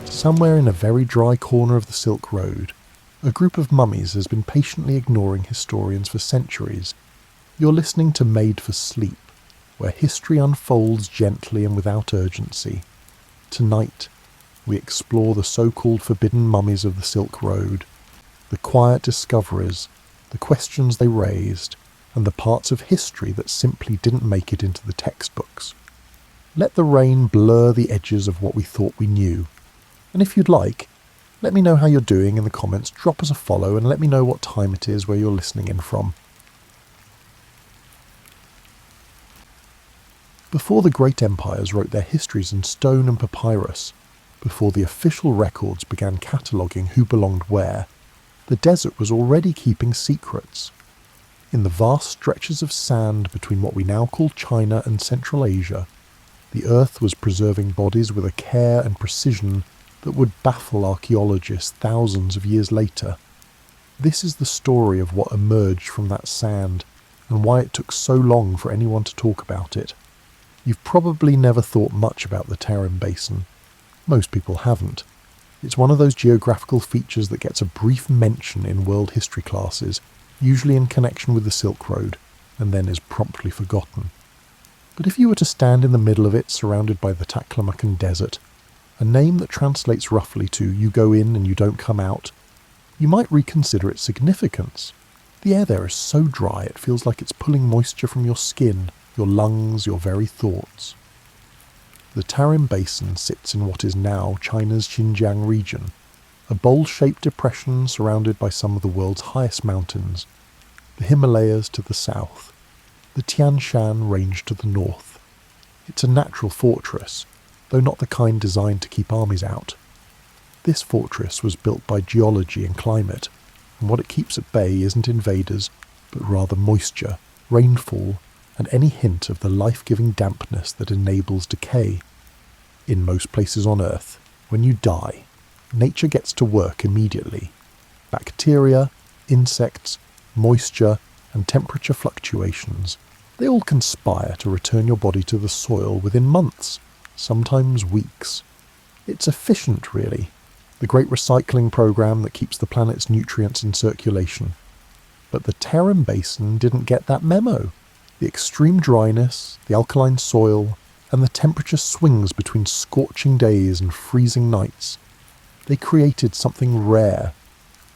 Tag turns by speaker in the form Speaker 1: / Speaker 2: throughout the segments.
Speaker 1: Somewhere in a very dry corner of the Silk Road, a group of mummies has been patiently ignoring historians for centuries. You're listening to Made for Sleep, where history unfolds gently and without urgency. Tonight, we explore the so-called forbidden mummies of the Silk Road, the quiet discoveries, the questions they raised, and the parts of history that simply didn't make it into the textbooks. Let the rain blur the edges of what we thought we knew. And if you'd like, let me know how you're doing in the comments, drop us a follow and let me know what time it is where you're listening in from. Before the great empires wrote their histories in stone and papyrus, before the official records began cataloguing who belonged where, the desert was already keeping secrets. In the vast stretches of sand between what we now call China and Central Asia, the earth was preserving bodies with a care and precision that would baffle archaeologists thousands of years later. This is the story of what emerged from that sand and why it took so long for anyone to talk about it. You've probably never thought much about the Tarim Basin. Most people haven't. It's one of those geographical features that gets a brief mention in world history classes, usually in connection with the Silk Road, and then is promptly forgotten. But if you were to stand in the middle of it, surrounded by the Taklamakan Desert, a name that translates roughly to "you go in and you don't come out," you might reconsider its significance. The air there is so dry it feels like it's pulling moisture from your skin, your lungs, your very thoughts. The Tarim Basin sits in what is now China's Xinjiang region, a bowl-shaped depression surrounded by some of the world's highest mountains, the Himalayas to the south, the Tian Shan Range to the north. It's a natural fortress, though not the kind designed to keep armies out. This fortress was built by geology and climate, and what it keeps at bay isn't invaders, but rather moisture, rainfall, and any hint of the life-giving dampness that enables decay. In most places on Earth, when you die, nature gets to work immediately. Bacteria, insects, moisture, and temperature fluctuations, they all conspire to return your body to the soil within months, sometimes weeks. It's efficient, really, the great recycling program that keeps the planet's nutrients in circulation. But the Tarim Basin didn't get that memo. The extreme dryness, the alkaline soil, and the temperature swings between scorching days and freezing nights, they created something rare,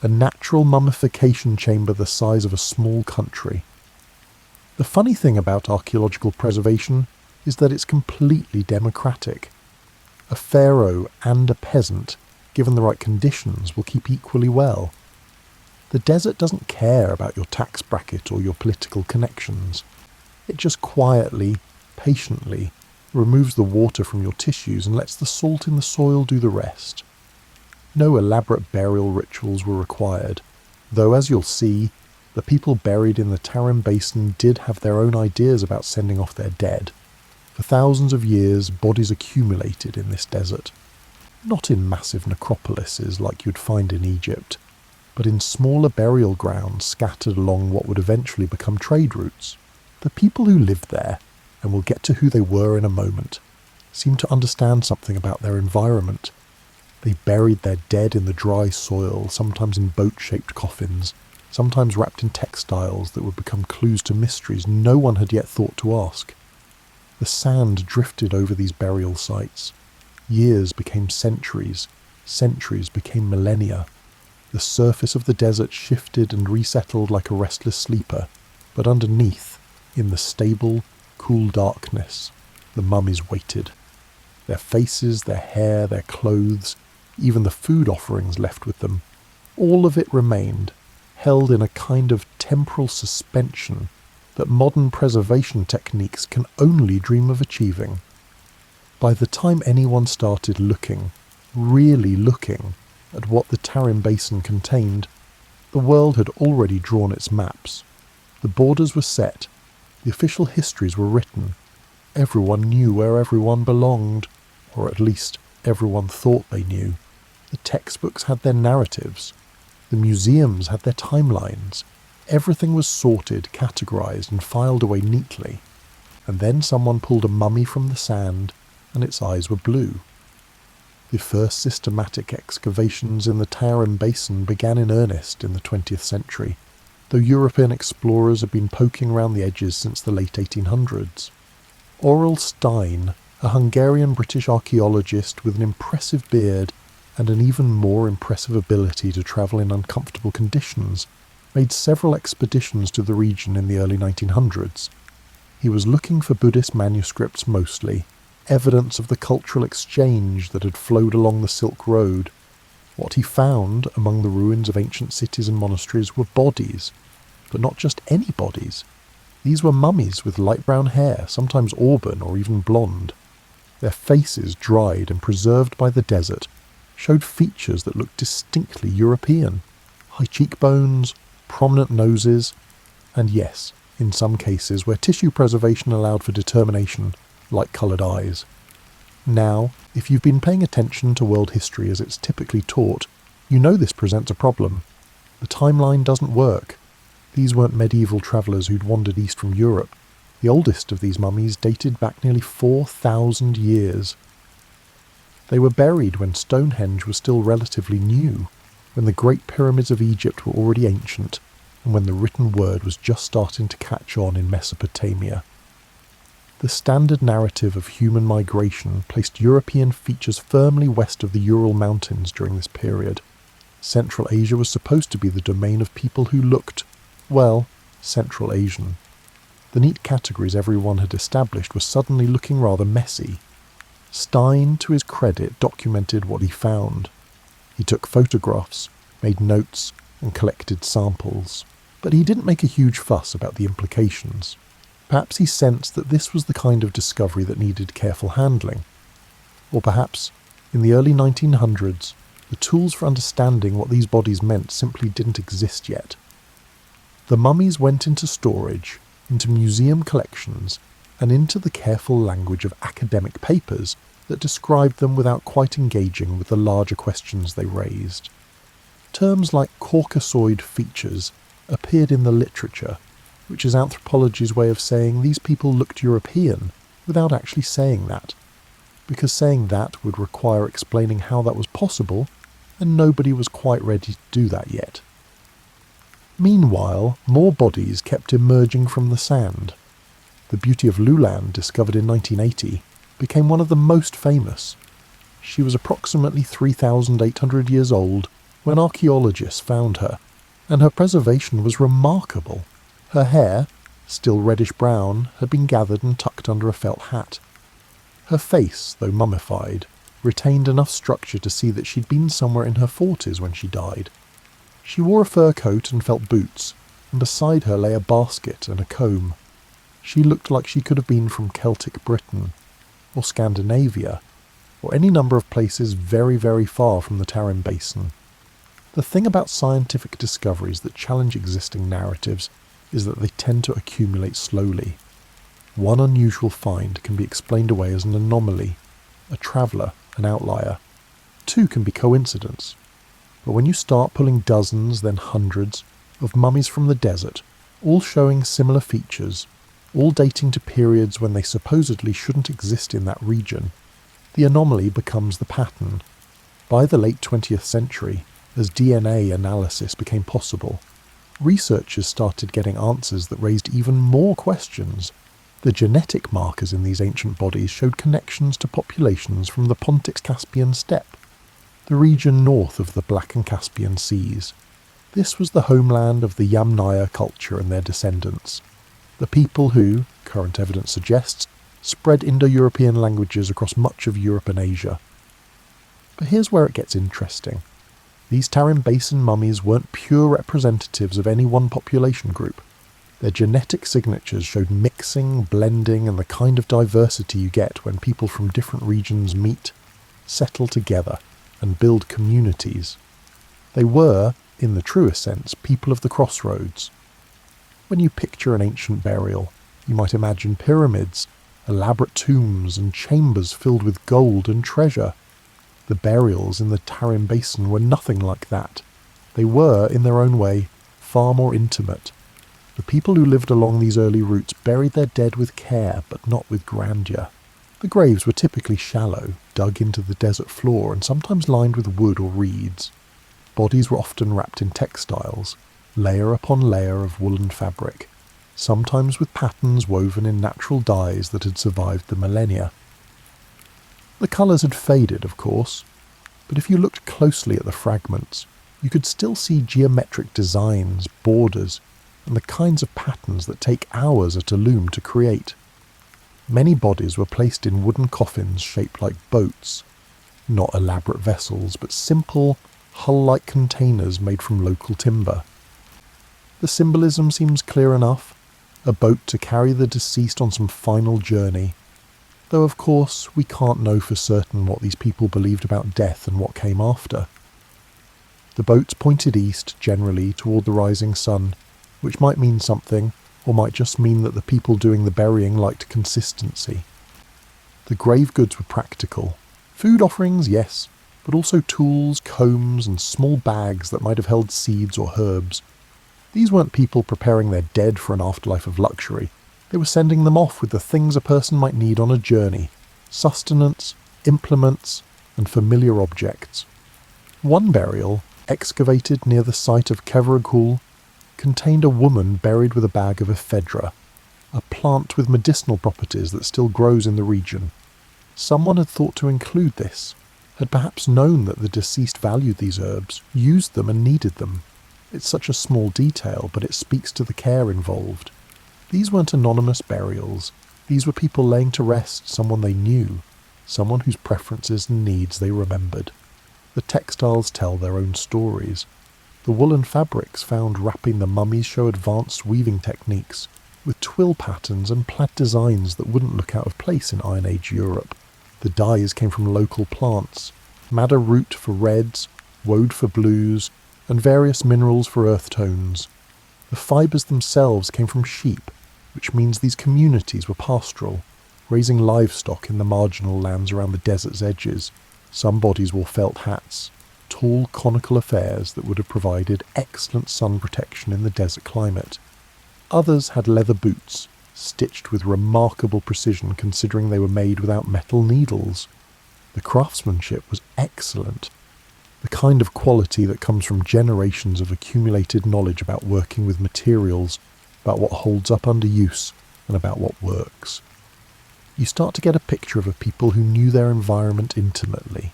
Speaker 1: a natural mummification chamber the size of a small country. The funny thing about archaeological preservation is that it's completely democratic. A pharaoh and a peasant, given the right conditions, will keep equally well. The desert doesn't care about your tax bracket or your political connections. It just quietly, patiently, removes the water from your tissues and lets the salt in the soil do the rest. No elaborate burial rituals were required, though as you'll see, the people buried in the Tarim Basin did have their own ideas about sending off their dead. For thousands of years, bodies accumulated in this desert. Not in massive necropolises like you'd find in Egypt, but in smaller burial grounds scattered along what would eventually become trade routes. The people who lived there, and we'll get to who they were in a moment, seemed to understand something about their environment. They buried their dead in the dry soil, sometimes in boat-shaped coffins, sometimes wrapped in textiles that would become clues to mysteries no one had yet thought to ask. The sand drifted over these burial sites. Years became centuries, centuries became millennia. The surface of the desert shifted and resettled like a restless sleeper, but underneath, in the stable, cool darkness, the mummies waited. Their faces, their hair, their clothes, even the food offerings left with them, all of it remained, held in a kind of temporal suspension that modern preservation techniques can only dream of achieving. By the time anyone started looking, really looking, at what the Tarim Basin contained, the world had already drawn its maps. The borders were set, the official histories were written. Everyone knew where everyone belonged, or at least everyone thought they knew. The textbooks had their narratives. The museums had their timelines. Everything was sorted, categorized, and filed away neatly. And then someone pulled a mummy from the sand, and its eyes were blue. The first systematic excavations in the Tarim Basin began in earnest in the 20th century, though European explorers had been poking around the edges since the late 1800s. Aurel Stein, a Hungarian-British archaeologist with an impressive beard and an even more impressive ability to travel in uncomfortable conditions, made several expeditions to the region in the early 1900s. He was looking for Buddhist manuscripts mostly, evidence of the cultural exchange that had flowed along the Silk Road. What he found among the ruins of ancient cities and monasteries were bodies, but not just any bodies. These were mummies with light brown hair, sometimes auburn or even blonde. Their faces, dried and preserved by the desert, showed features that looked distinctly European. High cheekbones, prominent noses, and yes, in some cases where tissue preservation allowed for determination, light-coloured eyes. Now, if you've been paying attention to world history as it's typically taught, you know this presents a problem. The timeline doesn't work. These weren't medieval travellers who'd wandered east from Europe. The oldest of these mummies dated back nearly 4,000 years. They were buried when Stonehenge was still relatively new, when the Great Pyramids of Egypt were already ancient, and when the written word was just starting to catch on in Mesopotamia. The standard narrative of human migration placed European features firmly west of the Ural Mountains during this period. Central Asia was supposed to be the domain of people who looked, well, Central Asian. The neat categories everyone had established were suddenly looking rather messy. Stein, to his credit, documented what he found. He took photographs, made notes, and collected samples. But he didn't make a huge fuss about the implications. Perhaps he sensed that this was the kind of discovery that needed careful handling. Or perhaps, in the early 1900s, the tools for understanding what these bodies meant simply didn't exist yet. The mummies went into storage, into museum collections, and into the careful language of academic papers that described them without quite engaging with the larger questions they raised. Terms like Caucasoid features appeared in the literature, which is anthropology's way of saying these people looked European without actually saying that, because saying that would require explaining how that was possible, and nobody was quite ready to do that yet. Meanwhile, more bodies kept emerging from the sand. The beauty of Lulan, discovered in 1980, became one of the most famous. She was approximately 3,800 years old when archaeologists found her, and her preservation was remarkable. Her hair, still reddish-brown, had been gathered and tucked under a felt hat. Her face, though mummified, retained enough structure to see that she'd been somewhere in her 40s when she died. She wore a fur coat and felt boots, and beside her lay a basket and a comb. She looked like she could have been from Celtic Britain, or Scandinavia, or any number of places very, very far from the Tarim Basin. The thing about scientific discoveries that challenge existing narratives is that they tend to accumulate slowly. One unusual find can be explained away as an anomaly, a traveller, an outlier. Two can be coincidence. But when you start pulling dozens, then hundreds, of mummies from the desert, all showing similar features, all dating to periods when they supposedly shouldn't exist in that region, the anomaly becomes the pattern. By the late 20th century, as DNA analysis became possible, researchers started getting answers that raised even more questions. The genetic markers in these ancient bodies showed connections to populations from the Pontic-Caspian steppe, the region north of the Black and Caspian Seas. This was the homeland of the Yamnaya culture and their descendants, the people who, current evidence suggests, spread Indo-European languages across much of Europe and Asia. But here's where it gets interesting. These Tarim Basin mummies weren't pure representatives of any one population group. Their genetic signatures showed mixing, blending, and the kind of diversity you get when people from different regions meet, settle together, and build communities. They were, in the truest sense, people of the crossroads. When you picture an ancient burial, you might imagine pyramids, elaborate tombs, and chambers filled with gold and treasure. The burials in the Tarim Basin were nothing like that. They were, in their own way, far more intimate. The people who lived along these early routes buried their dead with care, but not with grandeur. The graves were typically shallow, dug into the desert floor and sometimes lined with wood or reeds. Bodies were often wrapped in textiles, layer upon layer of woolen fabric, sometimes with patterns woven in natural dyes that had survived the millennia. The colours had faded, of course, but if you looked closely at the fragments, you could still see geometric designs, borders, and the kinds of patterns that take hours at a loom to create. Many bodies were placed in wooden coffins shaped like boats, not elaborate vessels, but simple, hull-like containers made from local timber. The symbolism seems clear enough, a boat to carry the deceased on some final journey, though of course we can't know for certain what these people believed about death and what came after. The boats pointed east, generally, toward the rising sun, which might mean something, or might just mean that the people doing the burying liked consistency. The grave goods were practical. Food offerings, yes, but also tools, combs, and small bags that might have held seeds or herbs. These weren't people preparing their dead for an afterlife of luxury. They were sending them off with the things a person might need on a journey: sustenance, implements, and familiar objects. One burial, excavated near the site of Keveragul, contained a woman buried with a bag of ephedra, a plant with medicinal properties that still grows in the region. Someone had thought to include this, had perhaps known that the deceased valued these herbs, used them and needed them. It's such a small detail, but it speaks to the care involved. These weren't anonymous burials. These were people laying to rest someone they knew, someone whose preferences and needs they remembered. The textiles tell their own stories. The woolen fabrics found wrapping the mummies show advanced weaving techniques, with twill patterns and plaid designs that wouldn't look out of place in Iron Age Europe. The dyes came from local plants: madder root for reds, woad for blues, and various minerals for earth tones. The fibres themselves came from sheep, which means these communities were pastoral, raising livestock in the marginal lands around the desert's edges. Some bodies wore felt hats, tall conical affairs that would have provided excellent sun protection in the desert climate. Others had leather boots, stitched with remarkable precision considering they were made without metal needles. The craftsmanship was excellent, the kind of quality that comes from generations of accumulated knowledge about working with materials, about what holds up under use, and about what works. You start to get a picture of a people who knew their environment intimately.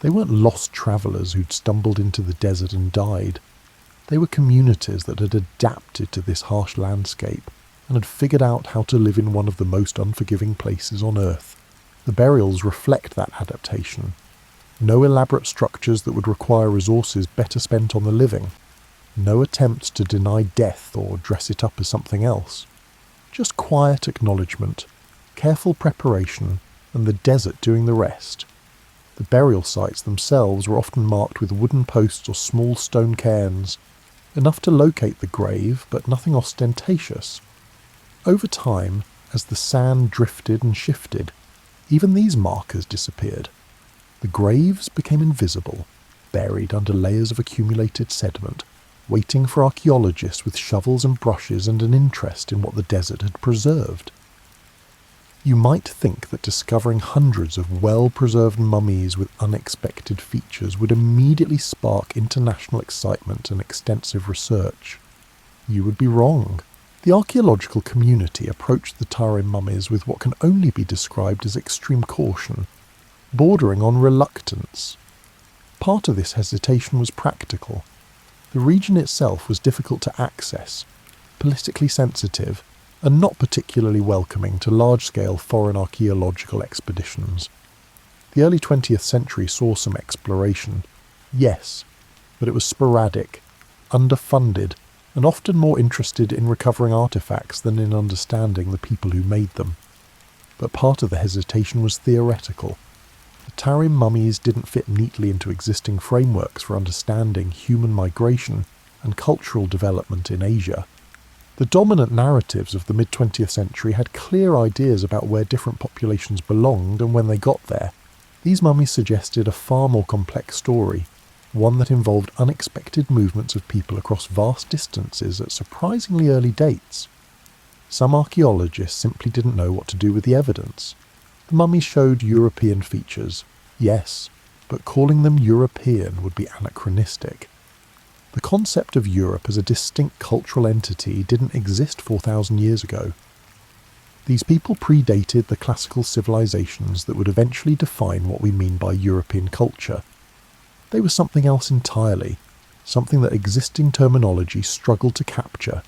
Speaker 1: They weren't lost travellers who'd stumbled into the desert and died. They were communities that had adapted to this harsh landscape and had figured out how to live in one of the most unforgiving places on Earth. The burials reflect that adaptation. No elaborate structures that would require resources better spent on the living. No attempts to deny death or dress it up as something else. Just quiet acknowledgement, careful preparation, and the desert doing the rest. The burial sites themselves were often marked with wooden posts or small stone cairns, enough to locate the grave, but nothing ostentatious. Over time, as the sand drifted and shifted, even these markers disappeared. The graves became invisible, buried under layers of accumulated sediment, waiting for archaeologists with shovels and brushes and an interest in what the desert had preserved. You might think that discovering hundreds of well-preserved mummies with unexpected features would immediately spark international excitement and extensive research. You would be wrong. The archaeological community approached the Tarim mummies with what can only be described as extreme caution, bordering on reluctance. Part of this hesitation was practical. The region itself was difficult to access, politically sensitive, and not particularly welcoming to large-scale foreign archaeological expeditions. The early 20th century saw some exploration, yes, but it was sporadic, underfunded, and often more interested in recovering artifacts than in understanding the people who made them. But part of the hesitation was theoretical. The Tarim mummies didn't fit neatly into existing frameworks for understanding human migration and cultural development in Asia. The dominant narratives of the mid-20th century had clear ideas about where different populations belonged and when they got there. These mummies suggested a far more complex story, one that involved unexpected movements of people across vast distances at surprisingly early dates. Some archaeologists simply didn't know what to do with the evidence. The mummies showed European features, yes, but calling them European would be anachronistic. The concept of Europe as a distinct cultural entity didn't exist 4,000 years ago. These people predated the classical civilizations that would eventually define what we mean by European culture. They were something else entirely, something that existing terminology struggled to capture.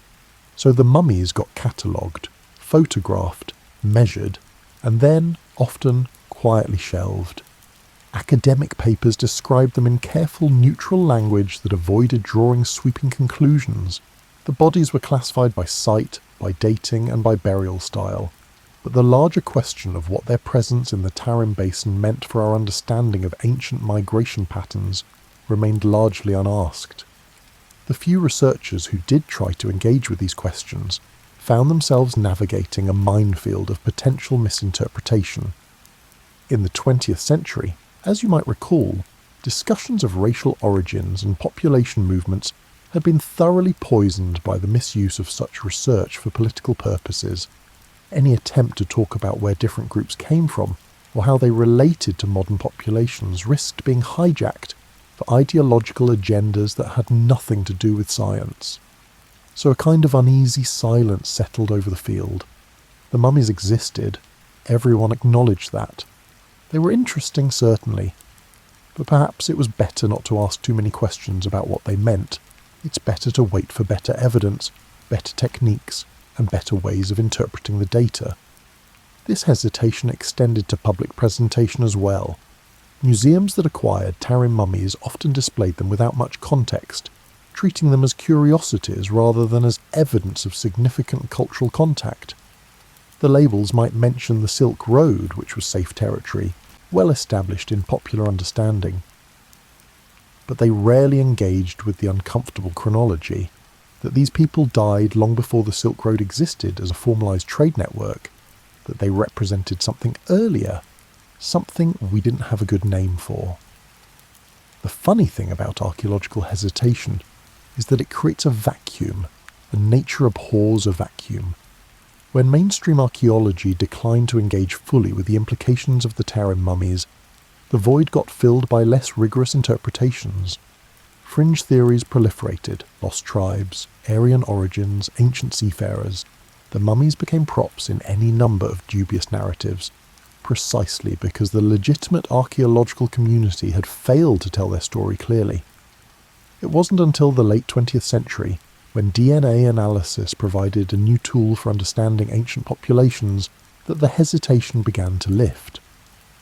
Speaker 1: So the mummies got catalogued, photographed, measured, and then, often, quietly shelved. Academic papers described them in careful, neutral language that avoided drawing sweeping conclusions. The bodies were classified by site, by dating, and by burial style. But the larger question of what their presence in the Tarim Basin meant for our understanding of ancient migration patterns remained largely unasked. The few researchers who did try to engage with these questions found themselves navigating a minefield of potential misinterpretation. In the 20th century, as you might recall, discussions of racial origins and population movements had been thoroughly poisoned by the misuse of such research for political purposes. Any attempt to talk about where different groups came from or how they related to modern populations risked being hijacked for ideological agendas that had nothing to do with science. So a kind of uneasy silence settled over the field. The mummies existed. Everyone acknowledged that. They were interesting, certainly, but perhaps it was better not to ask too many questions about what they meant. It's better to wait for better evidence, better techniques, and better ways of interpreting the data. This hesitation extended to public presentation as well. Museums that acquired Tarim mummies often displayed them without much context, treating them as curiosities rather than as evidence of significant cultural contact. The labels might mention the Silk Road, which was safe territory, well established in popular understanding. But they rarely engaged with the uncomfortable chronology, that these people died long before the Silk Road existed as a formalised trade network, that they represented something earlier, something we didn't have a good name for. The funny thing about archaeological hesitation is that it creates a vacuum, and nature abhors a vacuum. When mainstream archaeology declined to engage fully with the implications of the Tarim mummies, the void got filled by less rigorous interpretations. Fringe theories proliferated: lost tribes, Aryan origins, ancient seafarers. The mummies became props in any number of dubious narratives, precisely because the legitimate archaeological community had failed to tell their story clearly. It wasn't until the late 20th century, when DNA analysis provided a new tool for understanding ancient populations, that the hesitation began to lift.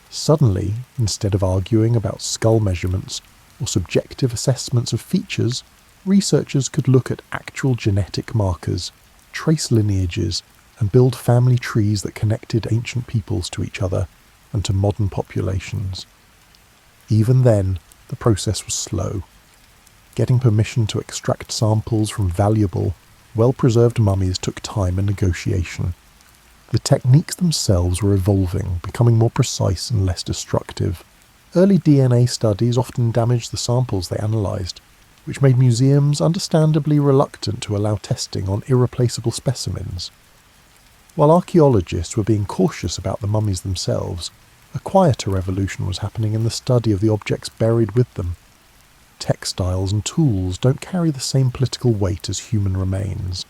Speaker 1: Suddenly, instead of arguing about skull measurements or subjective assessments of features, researchers could look at actual genetic markers, trace lineages, and build family trees that connected ancient peoples to each other and to modern populations. Even then, the process was slow. Getting permission to extract samples from valuable, well-preserved mummies took time and negotiation. The techniques themselves were evolving, becoming more precise and less destructive. Early DNA studies often damaged the samples they analysed, which made museums understandably reluctant to allow testing on irreplaceable specimens. While archaeologists were being cautious about the mummies themselves, a quieter revolution was happening in the study of the objects buried with them. Textiles and tools don't carry the same political weight as human remains.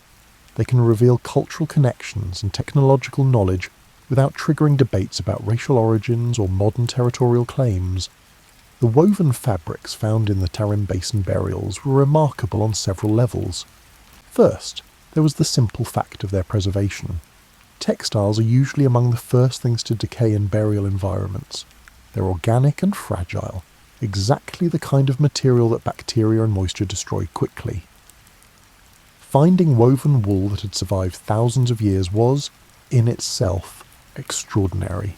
Speaker 1: They can reveal cultural connections and technological knowledge without triggering debates about racial origins or modern territorial claims. The woven fabrics found in the Tarim Basin burials were remarkable on several levels. First, there was the simple fact of their preservation. Textiles are usually among the first things to decay in burial environments. They're organic and fragile, exactly the kind of material that bacteria and moisture destroy quickly. Finding woven wool that had survived thousands of years was, in itself, extraordinary.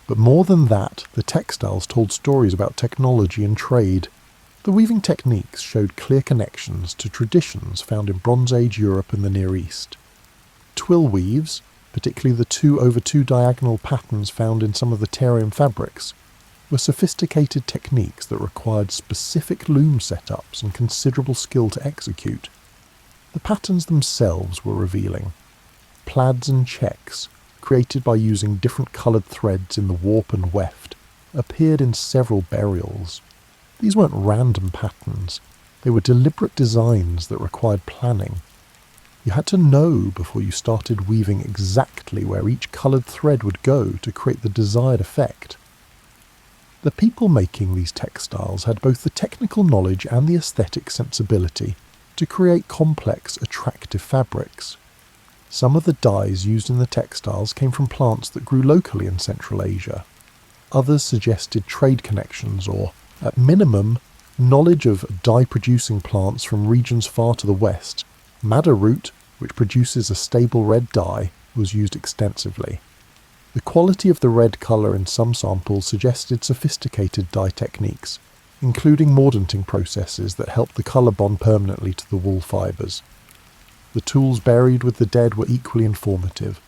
Speaker 1: But more than that, the textiles told stories about technology and trade. The weaving techniques showed clear connections to traditions found in Bronze Age Europe and the Near East. Twill weaves, particularly the 2/2 diagonal patterns found in some of the Tarim fabrics, were sophisticated techniques that required specific loom setups and considerable skill to execute. The patterns themselves were revealing. Plaids and checks, created by using different coloured threads in the warp and weft, appeared in several burials. These weren't random patterns, they were deliberate designs that required planning. You had to know before you started weaving exactly where each coloured thread would go to create the desired effect. The people making these textiles had both the technical knowledge and the aesthetic sensibility to create complex, attractive fabrics. Some of the dyes used in the textiles came from plants that grew locally in Central Asia. Others suggested trade connections or, at minimum, knowledge of dye-producing plants from regions far to the west. Madder root, which produces a stable red dye, was used extensively. The quality of the red colour in some samples suggested sophisticated dye techniques, including mordanting processes that helped the colour bond permanently to the wool fibres. The tools buried with the dead were equally informative.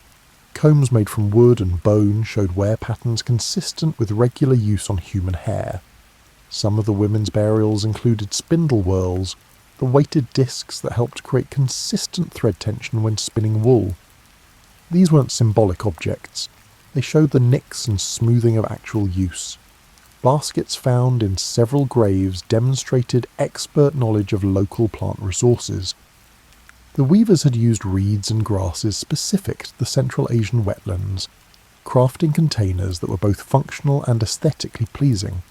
Speaker 1: Combs made from wood and bone showed wear patterns consistent with regular use on human hair. Some of the women's burials included spindle whorls, the weighted discs that helped create consistent thread tension when spinning wool. These weren't symbolic objects. They showed the nicks and smoothing of actual use. Baskets found in several graves demonstrated expert knowledge of local plant resources. The weavers had used reeds and grasses specific to the Central Asian wetlands, crafting containers that were both functional and aesthetically pleasing.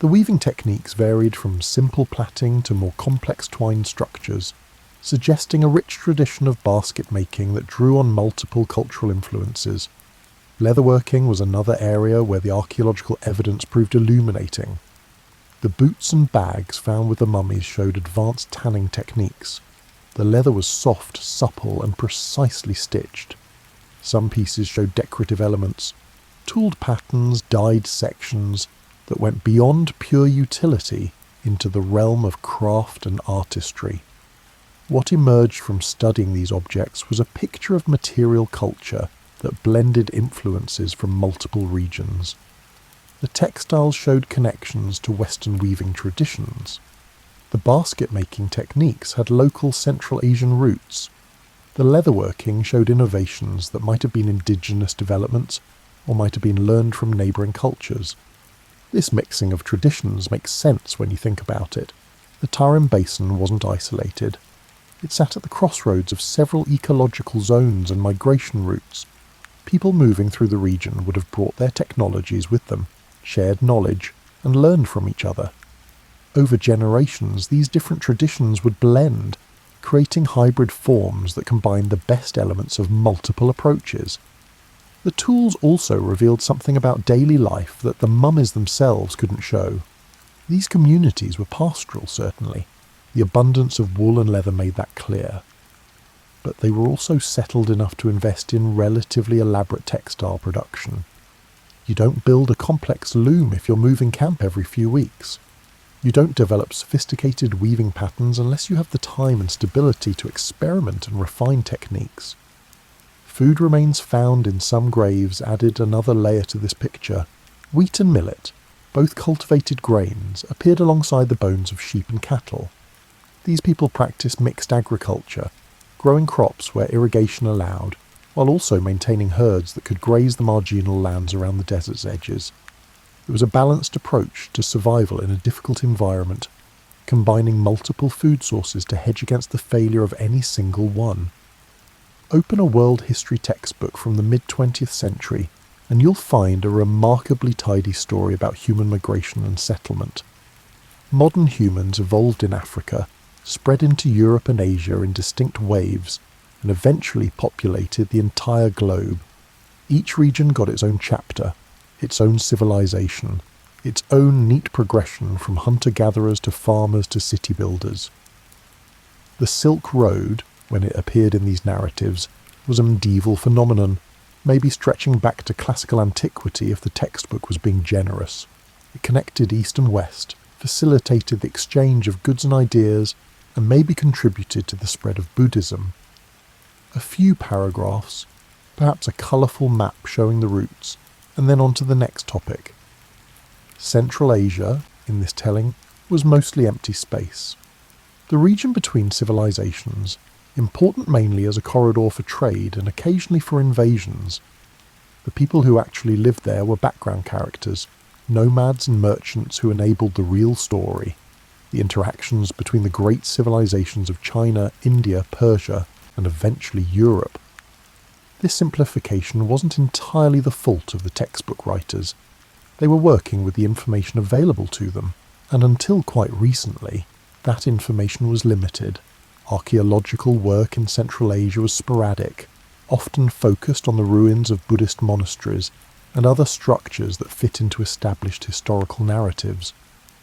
Speaker 1: The weaving techniques varied from simple plaiting to more complex twined structures, suggesting a rich tradition of basket making that drew on multiple cultural influences. Leatherworking was another area where the archaeological evidence proved illuminating. The boots and bags found with the mummies showed advanced tanning techniques. The leather was soft, supple, and precisely stitched. Some pieces showed decorative elements, tooled patterns, dyed sections that went beyond pure utility into the realm of craft and artistry. What emerged from studying these objects was a picture of material culture that blended influences from multiple regions. The textiles showed connections to Western weaving traditions. The basket-making techniques had local Central Asian roots. The leatherworking showed innovations that might have been indigenous developments or might have been learned from neighbouring cultures. This mixing of traditions makes sense when you think about it. The Tarim Basin wasn't isolated. It sat at the crossroads of several ecological zones and migration routes. People moving through the region would have brought their technologies with them, shared knowledge, and learned from each other. Over generations, these different traditions would blend, creating hybrid forms that combined the best elements of multiple approaches. The tools also revealed something about daily life that the mummies themselves couldn't show. These communities were pastoral, certainly. The abundance of wool and leather made that clear. But they were also settled enough to invest in relatively elaborate textile production. You don't build a complex loom if you're moving camp every few weeks. You don't develop sophisticated weaving patterns unless you have the time and stability to experiment and refine techniques. Food remains found in some graves added another layer to this picture. Wheat and millet, both cultivated grains, appeared alongside the bones of sheep and cattle. These people practiced mixed agriculture, growing crops where irrigation allowed, while also maintaining herds that could graze the marginal lands around the desert's edges. It was a balanced approach to survival in a difficult environment, combining multiple food sources to hedge against the failure of any single one. Open a world history textbook from the mid-20th century, and you'll find a remarkably tidy story about human migration and settlement. Modern humans evolved in Africa, spread into Europe and Asia in distinct waves, and eventually populated the entire globe. Each region got its own chapter, its own civilization, its own neat progression from hunter-gatherers to farmers to city builders. The Silk Road, when it appeared in these narratives, was a medieval phenomenon, maybe stretching back to classical antiquity if the textbook was being generous. It connected East and West, facilitated the exchange of goods and ideas, and maybe contributed to the spread of Buddhism. A few paragraphs, perhaps a colourful map showing the routes, and then on to the next topic. Central Asia, in this telling, was mostly empty space. The region between civilizations, important mainly as a corridor for trade and occasionally for invasions, The people who actually lived there were background characters, nomads and merchants who enabled the real story, the interactions between the great civilizations of China, India, Persia, and eventually Europe. This simplification wasn't entirely the fault of the textbook writers. They were working with the information available to them, and until quite recently, that information was limited. Archaeological work in Central Asia was sporadic, often focused on the ruins of Buddhist monasteries and other structures that fit into established historical narratives.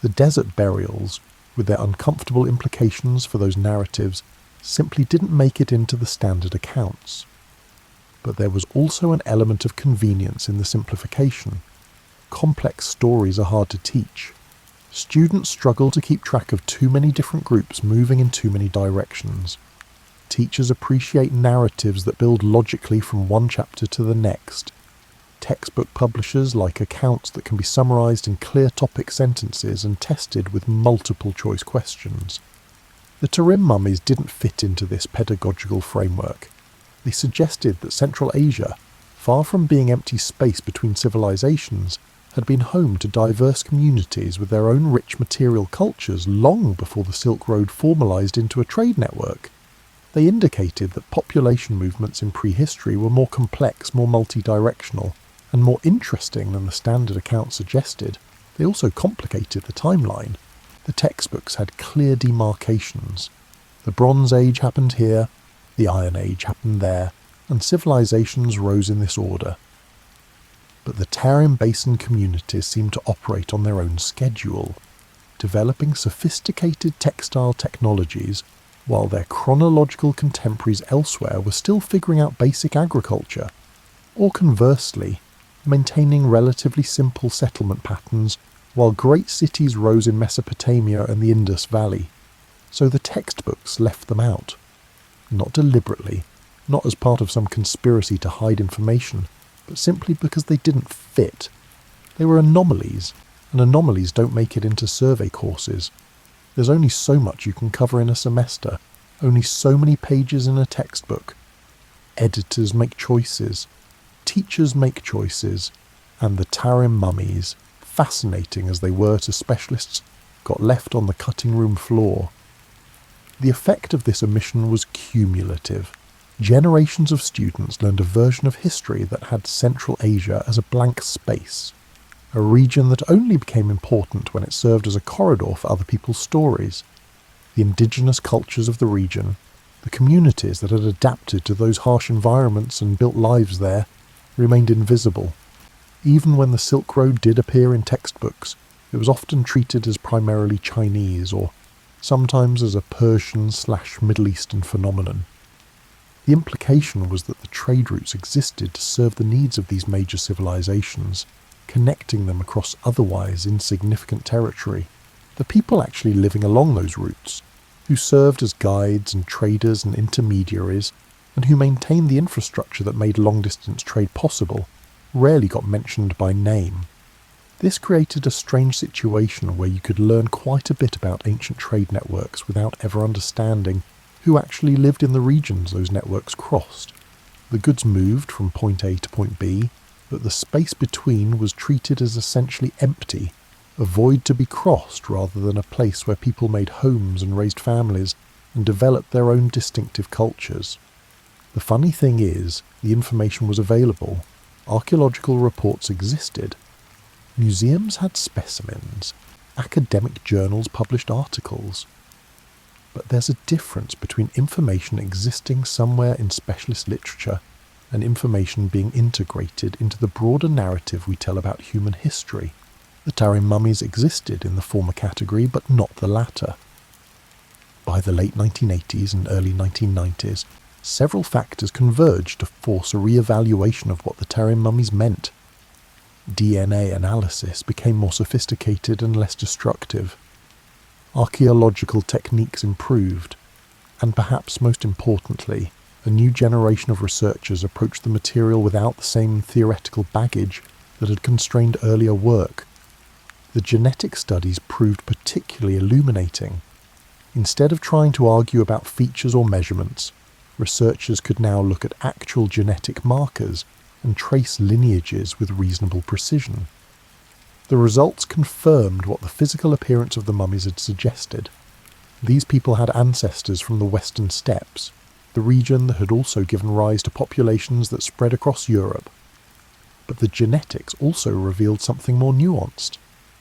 Speaker 1: The desert burials, with their uncomfortable implications for those narratives, simply didn't make it into the standard accounts. But there was also an element of convenience in the simplification. Complex stories are hard to teach. Students struggle to keep track of too many different groups moving in too many directions. Teachers appreciate narratives that build logically from one chapter to the next. Textbook publishers like accounts that can be summarized in clear topic sentences and tested with multiple choice questions. The Tarim Mummies didn't fit into this pedagogical framework. They suggested that Central Asia, far from being empty space between civilizations, had been home to diverse communities with their own rich material cultures long before the Silk Road formalized into a trade network. They indicated that population movements in prehistory were more complex, more multi-directional, and more interesting than the standard account suggested. They also complicated the timeline. The textbooks had clear demarcations. The Bronze Age happened here, the Iron Age happened there, and civilizations rose in this order. But the Tarim Basin communities seemed to operate on their own schedule, developing sophisticated textile technologies while their chronological contemporaries elsewhere were still figuring out basic agriculture, or conversely, maintaining relatively simple settlement patterns while great cities rose in Mesopotamia and the Indus Valley. So the textbooks left them out. Not deliberately, not as part of some conspiracy to hide information, but simply because they didn't fit. They were anomalies, and anomalies don't make it into survey courses. There's only so much you can cover in a semester, only so many pages in a textbook. Editors make choices, teachers make choices, and the Tarim Mummies, fascinating as they were to specialists, got left on the cutting room floor. The effect of this omission was cumulative. Generations of students learned a version of history that had Central Asia as a blank space, a region that only became important when it served as a corridor for other people's stories. The indigenous cultures of the region, the communities that had adapted to those harsh environments and built lives there, remained invisible. Even when the Silk Road did appear in textbooks, it was often treated as primarily Chinese or sometimes as a Persian/Middle Eastern phenomenon. The implication was that the trade routes existed to serve the needs of these major civilizations, connecting them across otherwise insignificant territory. The people actually living along those routes, who served as guides and traders and intermediaries, and who maintained the infrastructure that made long-distance trade possible, rarely got mentioned by name. This created a strange situation where you could learn quite a bit about ancient trade networks without ever understanding who actually lived in the regions those networks crossed. The goods moved from point A to point B, but the space between was treated as essentially empty, a void to be crossed rather than a place where people made homes and raised families and developed their own distinctive cultures. The funny thing is, the information was available. Archaeological reports existed. Museums had specimens. Academic journals published articles. But there's a difference between information existing somewhere in specialist literature and information being integrated into the broader narrative we tell about human history. The Tarim Mummies existed in the former category, but not the latter. By the late 1980s and early 1990s, several factors converged to force a re-evaluation of what the Tarim Mummies meant. DNA analysis became more sophisticated and less destructive. Archaeological techniques improved, and perhaps most importantly, a new generation of researchers approached the material without the same theoretical baggage that had constrained earlier work. The genetic studies proved particularly illuminating. Instead of trying to argue about features or measurements, researchers could now look at actual genetic markers and trace lineages with reasonable precision. The results confirmed what the physical appearance of the mummies had suggested. These people had ancestors from the Western Steppes, the region that had also given rise to populations that spread across Europe. But the genetics also revealed something more nuanced.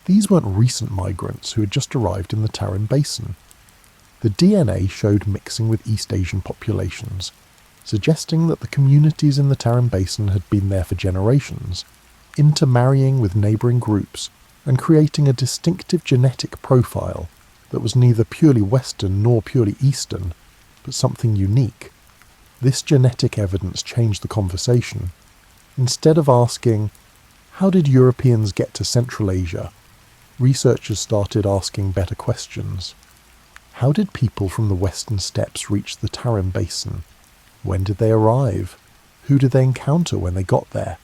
Speaker 1: These weren't recent migrants who had just arrived in the Tarim Basin. The DNA showed mixing with East Asian populations, suggesting that the communities in the Tarim Basin had been there for generations, intermarrying with neighbouring groups and creating a distinctive genetic profile that was neither purely Western nor purely Eastern, but something unique. This genetic evidence changed the conversation. Instead of asking, how did Europeans get to Central Asia? Researchers started asking better questions. How did people from the Western Steppes reach the Tarim Basin? When did they arrive? Who did they encounter when they got there?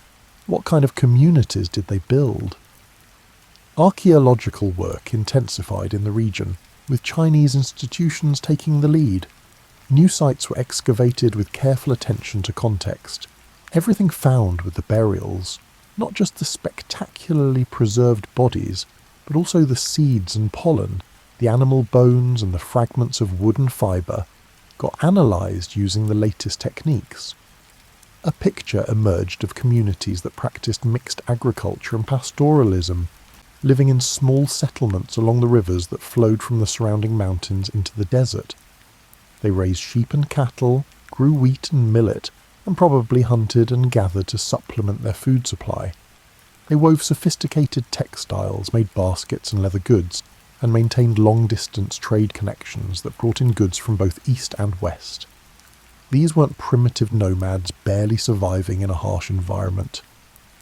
Speaker 1: What kind of communities did they build? Archaeological work intensified in the region, with Chinese institutions taking the lead. New sites were excavated with careful attention to context. Everything found with the burials, not just the spectacularly preserved bodies, but also the seeds and pollen, the animal bones and the fragments of wood and fibre, got analysed using the latest techniques. A picture emerged of communities that practiced mixed agriculture and pastoralism, living in small settlements along the rivers that flowed from the surrounding mountains into the desert. They raised sheep and cattle, grew wheat and millet, and probably hunted and gathered to supplement their food supply. They wove sophisticated textiles, made baskets and leather goods, and maintained long-distance trade connections that brought in goods from both east and west. These weren't primitive nomads barely surviving in a harsh environment.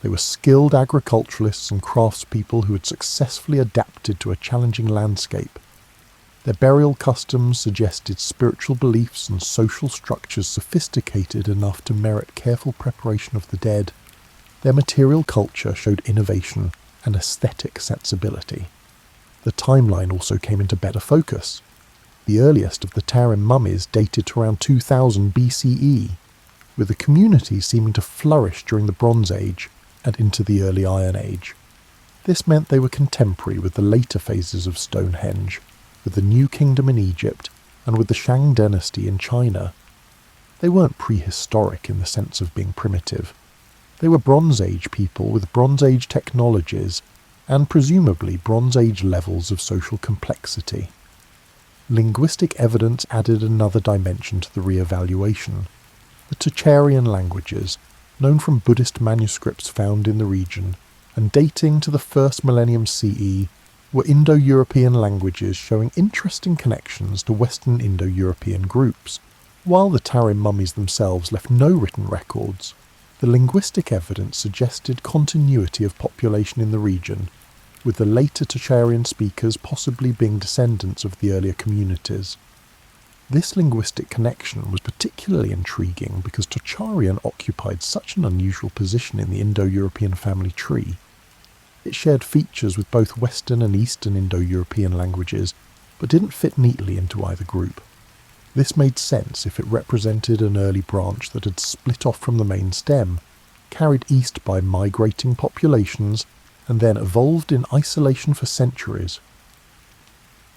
Speaker 1: They were skilled agriculturalists and craftspeople who had successfully adapted to a challenging landscape. Their burial customs suggested spiritual beliefs and social structures sophisticated enough to merit careful preparation of the dead. Their material culture showed innovation and aesthetic sensibility. The timeline also came into better focus. The earliest of the Tarim mummies dated to around 2000 BCE, with the community seeming to flourish during the Bronze Age and into the early Iron Age. This meant they were contemporary with the later phases of Stonehenge, with the New Kingdom in Egypt, and with the Shang dynasty in China. They weren't prehistoric in the sense of being primitive. They were Bronze Age people with Bronze Age technologies and presumably Bronze Age levels of social complexity. Linguistic evidence added another dimension to the re-evaluation. The Tocharian languages, known from Buddhist manuscripts found in the region, and dating to the 1st millennium CE, were Indo-European languages showing interesting connections to Western Indo-European groups. While the Tarim mummies themselves left no written records, the linguistic evidence suggested continuity of population in the region, with the later Tocharian speakers possibly being descendants of the earlier communities. This linguistic connection was particularly intriguing because Tocharian occupied such an unusual position in the Indo-European family tree. It shared features with both Western and Eastern Indo-European languages, but didn't fit neatly into either group. This made sense if it represented an early branch that had split off from the main stem, carried east by migrating populations, and then evolved in isolation for centuries.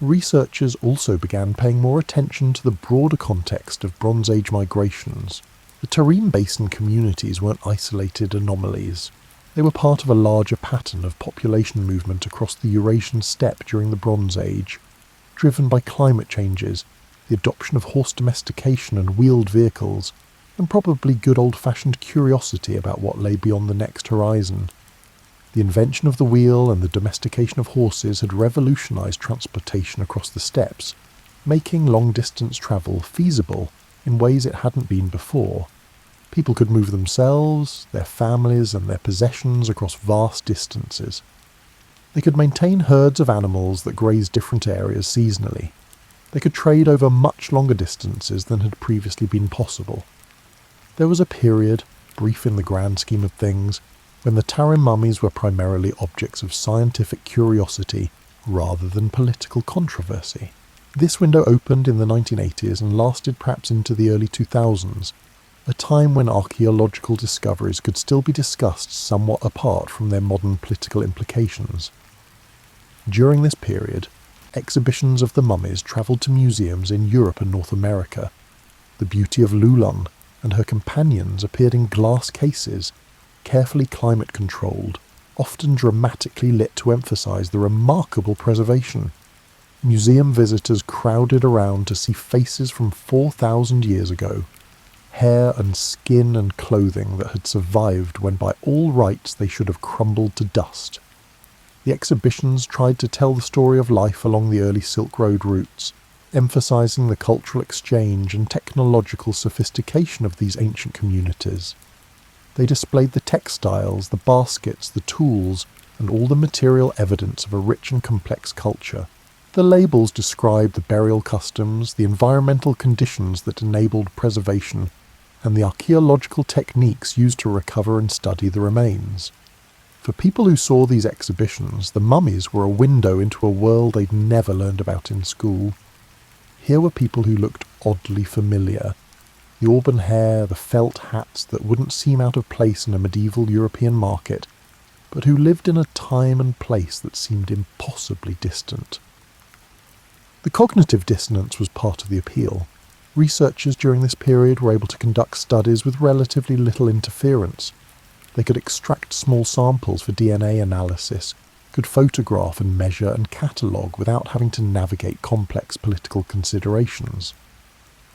Speaker 1: Researchers also began paying more attention to the broader context of Bronze Age migrations. The Tarim Basin communities weren't isolated anomalies. They were part of a larger pattern of population movement across the Eurasian steppe during the Bronze Age, driven by climate changes, the adoption of horse domestication and wheeled vehicles, and probably good old-fashioned curiosity about what lay beyond the next horizon. The invention of the wheel and the domestication of horses had revolutionized transportation across the steppes, making long-distance travel feasible in ways it hadn't been before. People could move themselves, their families, and their possessions across vast distances. They could maintain herds of animals that grazed different areas seasonally. They could trade over much longer distances than had previously been possible. There was a period, brief in the grand scheme of things, when the Tarim mummies were primarily objects of scientific curiosity rather than political controversy. This window opened in the 1980s and lasted perhaps into the early 2000s. a time when archaeological discoveries could still be discussed somewhat apart from their modern political implications. During this period, exhibitions of the mummies travelled to museums in Europe and North America. The beauty of Lulun and her companions appeared in glass cases, carefully climate-controlled, often dramatically lit to emphasise the remarkable preservation. Museum visitors crowded around to see faces from 4,000 years ago, hair and skin and clothing that had survived when by all rights they should have crumbled to dust. The exhibitions tried to tell the story of life along the early Silk Road routes, emphasising the cultural exchange and technological sophistication of these ancient communities. They displayed the textiles, the baskets, the tools, and all the material evidence of a rich and complex culture. The labels described the burial customs, the environmental conditions that enabled preservation, and the archaeological techniques used to recover and study the remains. For people who saw these exhibitions, the mummies were a window into a world they'd never learned about in school. Here were people who looked oddly familiar. The auburn hair, the felt hats that wouldn't seem out of place in a medieval European market, but who lived in a time and place that seemed impossibly distant. The cognitive dissonance was part of the appeal. Researchers during this period were able to conduct studies with relatively little interference. They could extract small samples for DNA analysis, could photograph and measure and catalogue without having to navigate complex political considerations.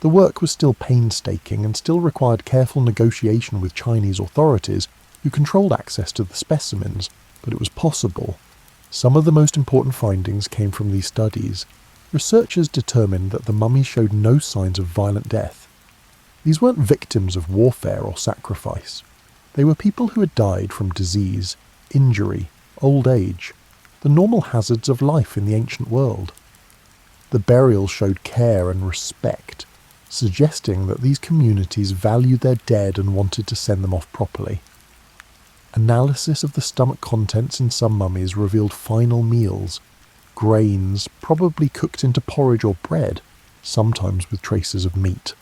Speaker 1: The work was still painstaking and still required careful negotiation with Chinese authorities who controlled access to the specimens, but it was possible. Some of the most important findings came from these studies. Researchers determined that the mummies showed no signs of violent death. These weren't victims of warfare or sacrifice. They were people who had died from disease, injury, old age, the normal hazards of life in the ancient world. The burial showed care and respect, suggesting that these communities valued their dead and wanted to send them off properly. Analysis of the stomach contents in some mummies revealed final meals, grains probably cooked into porridge or bread, sometimes with traces of meat.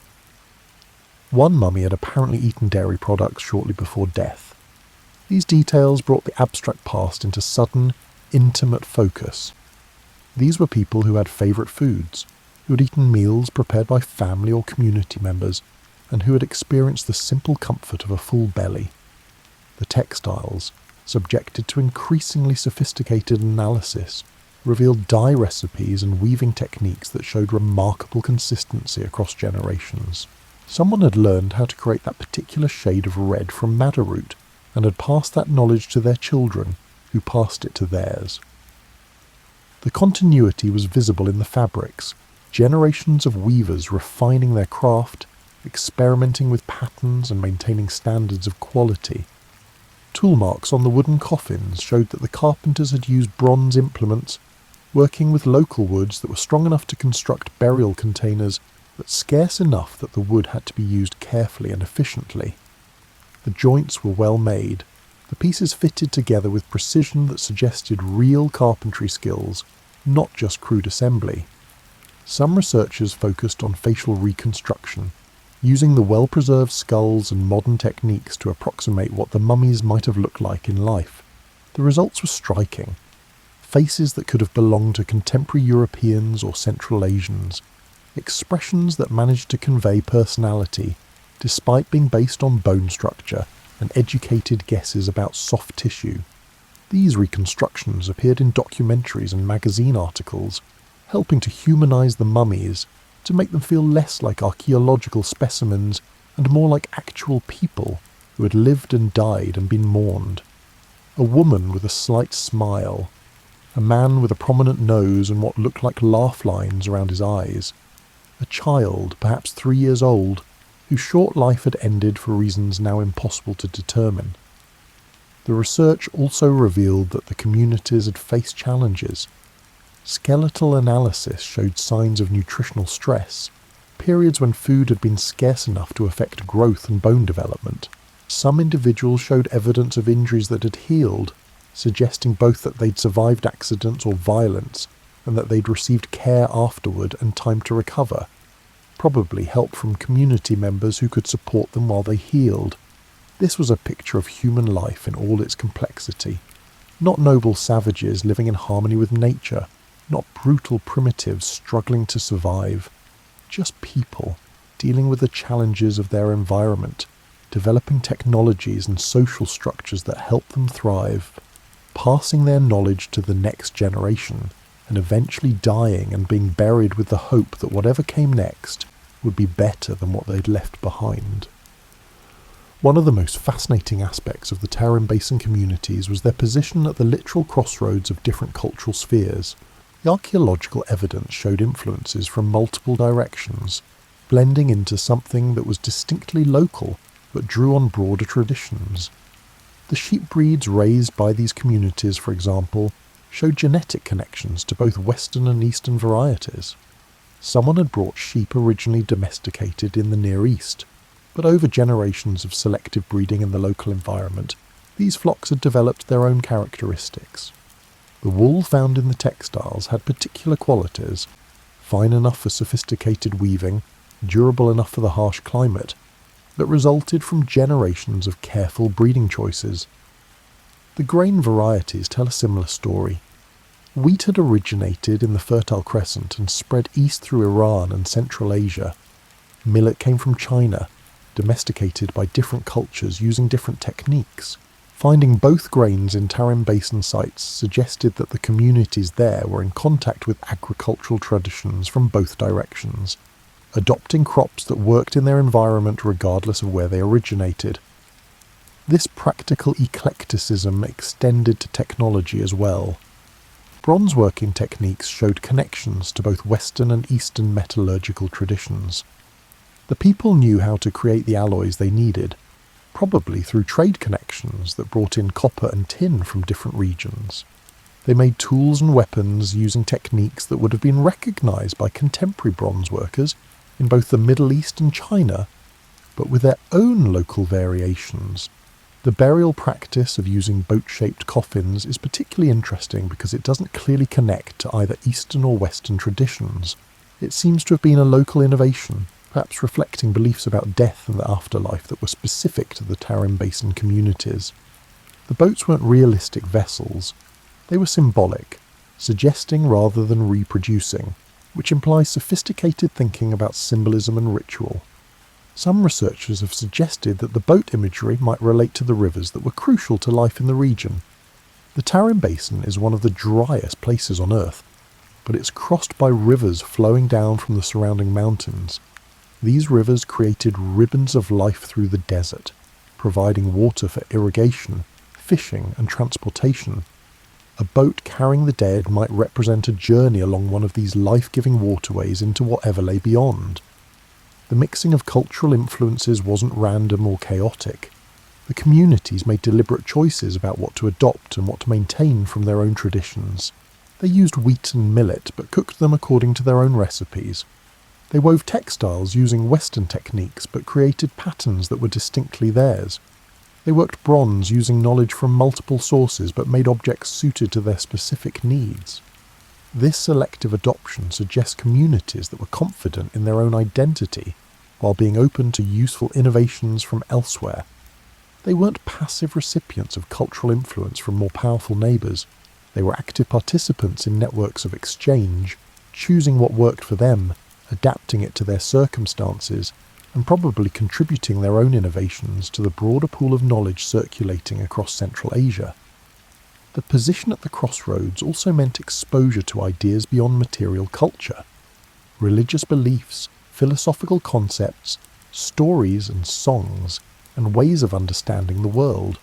Speaker 1: One mummy had apparently eaten dairy products shortly before death. These details brought the abstract past into sudden, intimate focus. These were people who had favourite foods, who had eaten meals prepared by family or community members, and who had experienced the simple comfort of a full belly. The textiles, subjected to increasingly sophisticated analysis, revealed dye recipes and weaving techniques that showed remarkable consistency across generations. Someone had learned how to create that particular shade of red from madder root, and had passed that knowledge to their children, who passed it to theirs. The continuity was visible in the fabrics, generations of weavers refining their craft, experimenting with patterns and maintaining standards of quality. Tool marks on the wooden coffins showed that the carpenters had used bronze implements, working with local woods that were strong enough to construct burial containers, but scarce enough that the wood had to be used carefully and efficiently. The joints were well made, the pieces fitted together with precision that suggested real carpentry skills, not just crude assembly. Some researchers focused on facial reconstruction, using the well-preserved skulls and modern techniques to approximate what the mummies might have looked like in life. The results were striking. Faces that could have belonged to contemporary Europeans or Central Asians, expressions that managed to convey personality, despite being based on bone structure and educated guesses about soft tissue. These reconstructions appeared in documentaries and magazine articles, helping to humanize the mummies, to make them feel less like archaeological specimens and more like actual people who had lived and died and been mourned. A woman with a slight smile, a man with a prominent nose and what looked like laugh lines around his eyes, a child, perhaps 3 years old, whose short life had ended for reasons now impossible to determine. The research also revealed that the communities had faced challenges. Skeletal analysis showed signs of nutritional stress, periods when food had been scarce enough to affect growth and bone development. Some individuals showed evidence of injuries that had healed, suggesting both that they'd survived accidents or violence, and that they'd received care afterward and time to recover. probably help from community members who could support them while they healed. This was a picture of human life in all its complexity. Not noble savages living in harmony with nature, not brutal primitives struggling to survive. Just people dealing with the challenges of their environment, developing technologies and social structures that help them thrive, passing their knowledge to the next generation, and eventually dying and being buried with the hope that whatever came next would be better than what they'd left behind. One of the most fascinating aspects of the Tarim Basin communities was their position at the literal crossroads of different cultural spheres. The archaeological evidence showed influences from multiple directions, blending into something that was distinctly local but drew on broader traditions. The sheep breeds raised by these communities, for example, showed genetic connections to both Western and Eastern varieties. Someone had brought sheep originally domesticated in the Near East, but over generations of selective breeding in the local environment, these flocks had developed their own characteristics. The wool found in the textiles had particular qualities, fine enough for sophisticated weaving, durable enough for the harsh climate, that resulted from generations of careful breeding choices. The grain varieties tell a similar story. Wheat had originated in the Fertile Crescent and spread east through Iran and Central Asia. Millet came from China, domesticated by different cultures using different techniques. Finding both grains in Tarim Basin sites suggested that the communities there were in contact with agricultural traditions from both directions, adopting crops that worked in their environment regardless of where they originated. This practical eclecticism extended to technology as well. Bronze working techniques showed connections to both Western and Eastern metallurgical traditions. The people knew how to create the alloys they needed, probably through trade connections that brought in copper and tin from different regions. They made tools and weapons using techniques that would have been recognized by contemporary bronze workers in both the Middle East and China, but with their own local variations. The burial practice of using boat-shaped coffins is particularly interesting because it doesn't clearly connect to either Eastern or Western traditions. It seems to have been a local innovation, perhaps reflecting beliefs about death and the afterlife that were specific to the Tarim Basin communities. The boats weren't realistic vessels. They were symbolic, suggesting rather than reproducing, which implies sophisticated thinking about symbolism and ritual. Some researchers have suggested that the boat imagery might relate to the rivers that were crucial to life in the region. The Tarim Basin is one of the driest places on Earth, but it's crossed by rivers flowing down from the surrounding mountains. These rivers created ribbons of life through the desert, providing water for irrigation, fishing and transportation. A boat carrying the dead might represent a journey along one of these life-giving waterways into whatever lay beyond. The mixing of cultural influences wasn't random or chaotic. The communities made deliberate choices about what to adopt and what to maintain from their own traditions. They used wheat and millet, but cooked them according to their own recipes. They wove textiles using Western techniques, but created patterns that were distinctly theirs. They worked bronze using knowledge from multiple sources, but made objects suited to their specific needs. This selective adoption suggests communities that were confident in their own identity, while being open to useful innovations from elsewhere. They weren't passive recipients of cultural influence from more powerful neighbours. They were active participants in networks of exchange, choosing what worked for them, adapting it to their circumstances, and probably contributing their own innovations to the broader pool of knowledge circulating across Central Asia. The position at the crossroads also meant exposure to ideas beyond material culture. Religious beliefs, philosophical concepts, stories and songs, and ways of understanding the world.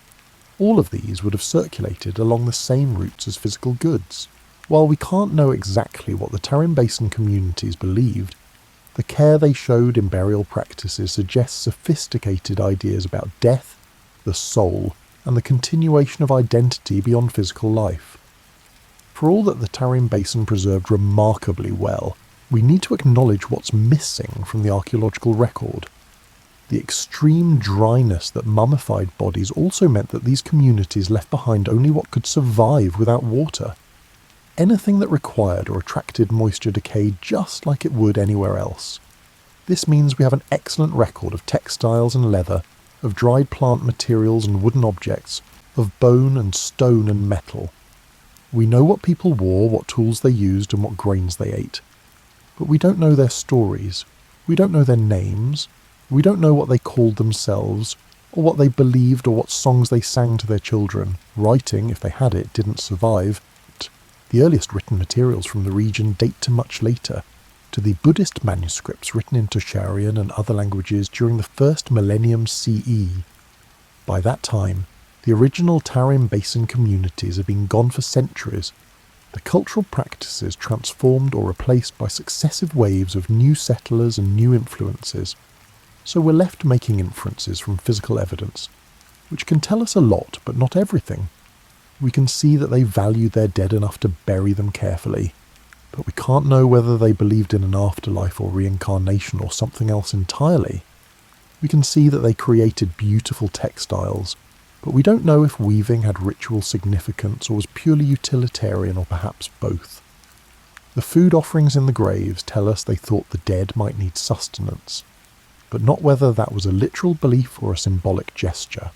Speaker 1: All of these would have circulated along the same routes as physical goods. While we can't know exactly what the Tarim Basin communities believed, the care they showed in burial practices suggests sophisticated ideas about death, the soul, and the continuation of identity beyond physical life. For all that the Tarim Basin preserved remarkably well, we need to acknowledge what's missing from the archaeological record. The extreme dryness that mummified bodies also meant that these communities left behind only what could survive without water. Anything that required or attracted moisture decayed just like it would anywhere else. This means we have an excellent record of textiles and leather, of dried plant materials and wooden objects, of bone and stone and metal. We know what people wore, what tools they used, and what grains they ate. But we don't know their stories. We don't know their names. We don't know what they called themselves, or what they believed, or what songs they sang to their children. Writing, if they had it, didn't survive. The earliest written materials from the region date to much later, to the Buddhist manuscripts written in Tocharian and other languages during the first millennium CE. By that time, the original Tarim Basin communities had been gone for centuries, the cultural practices transformed or replaced by successive waves of new settlers and new influences. So we're left making inferences from physical evidence, which can tell us a lot but not everything. We can see that they valued their dead enough to bury them carefully, but we can't know whether they believed in an afterlife or reincarnation or something else entirely. We can see that they created beautiful textiles, but we don't know if weaving had ritual significance or was purely utilitarian or perhaps both. The food offerings in the graves tell us they thought the dead might need sustenance, but not whether that was a literal belief or a symbolic gesture.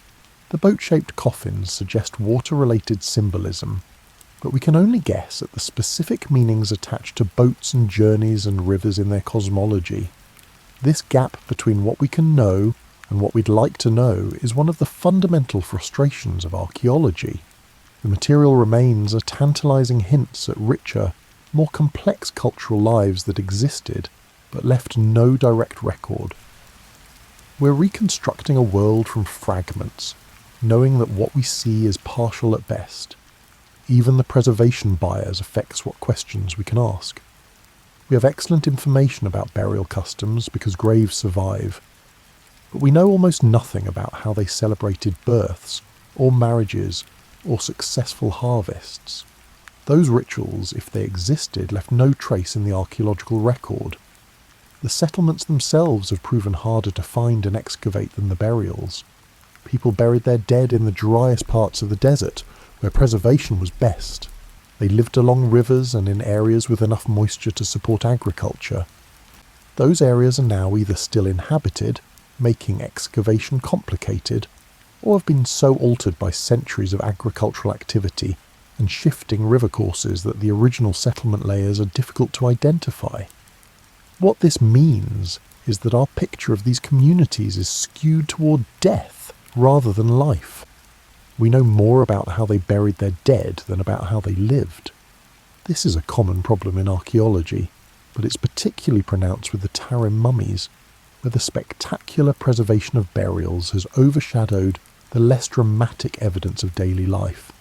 Speaker 1: The boat-shaped coffins suggest water-related symbolism, but we can only guess at the specific meanings attached to boats and journeys and rivers in their cosmology. This gap between what we can know and what we'd like to know is one of the fundamental frustrations of archaeology. The material remains are tantalizing hints at richer, more complex cultural lives that existed, but left no direct record. We're reconstructing a world from fragments, knowing that what we see is partial at best. Even the preservation bias affects what questions we can ask. We have excellent information about burial customs because graves survive, but we know almost nothing about how they celebrated births, or marriages, or successful harvests. Those rituals, if they existed, left no trace in the archaeological record. The settlements themselves have proven harder to find and excavate than the burials. People buried their dead in the driest parts of the desert, where preservation was best. They lived along rivers and in areas with enough moisture to support agriculture. Those areas are now either still inhabited, making excavation complicated, or have been so altered by centuries of agricultural activity and shifting river courses that the original settlement layers are difficult to identify. What this means is that our picture of these communities is skewed toward death rather than life. We know more about how they buried their dead than about how they lived. This is a common problem in archaeology, but it's particularly pronounced with the Tarim mummies, where the spectacular preservation of burials has overshadowed the less dramatic evidence of daily life.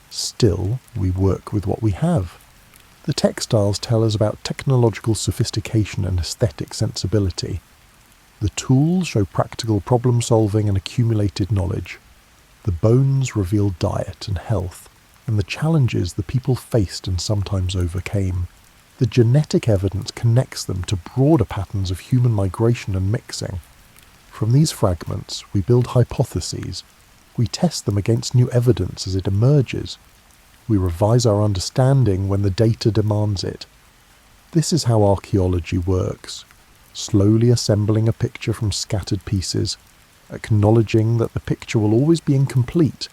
Speaker 1: Still, we work with what we have. The textiles tell us about technological sophistication and aesthetic sensibility. The tools show practical problem-solving and accumulated knowledge. The bones reveal diet and health, and the challenges the people faced and sometimes overcame. The genetic evidence connects them to broader patterns of human migration and mixing. From these fragments, we build hypotheses. We test them against new evidence as it emerges. We revise our understanding when the data demands it. This is how archaeology works, slowly assembling a picture from scattered pieces, acknowledging that the picture will always be incomplete,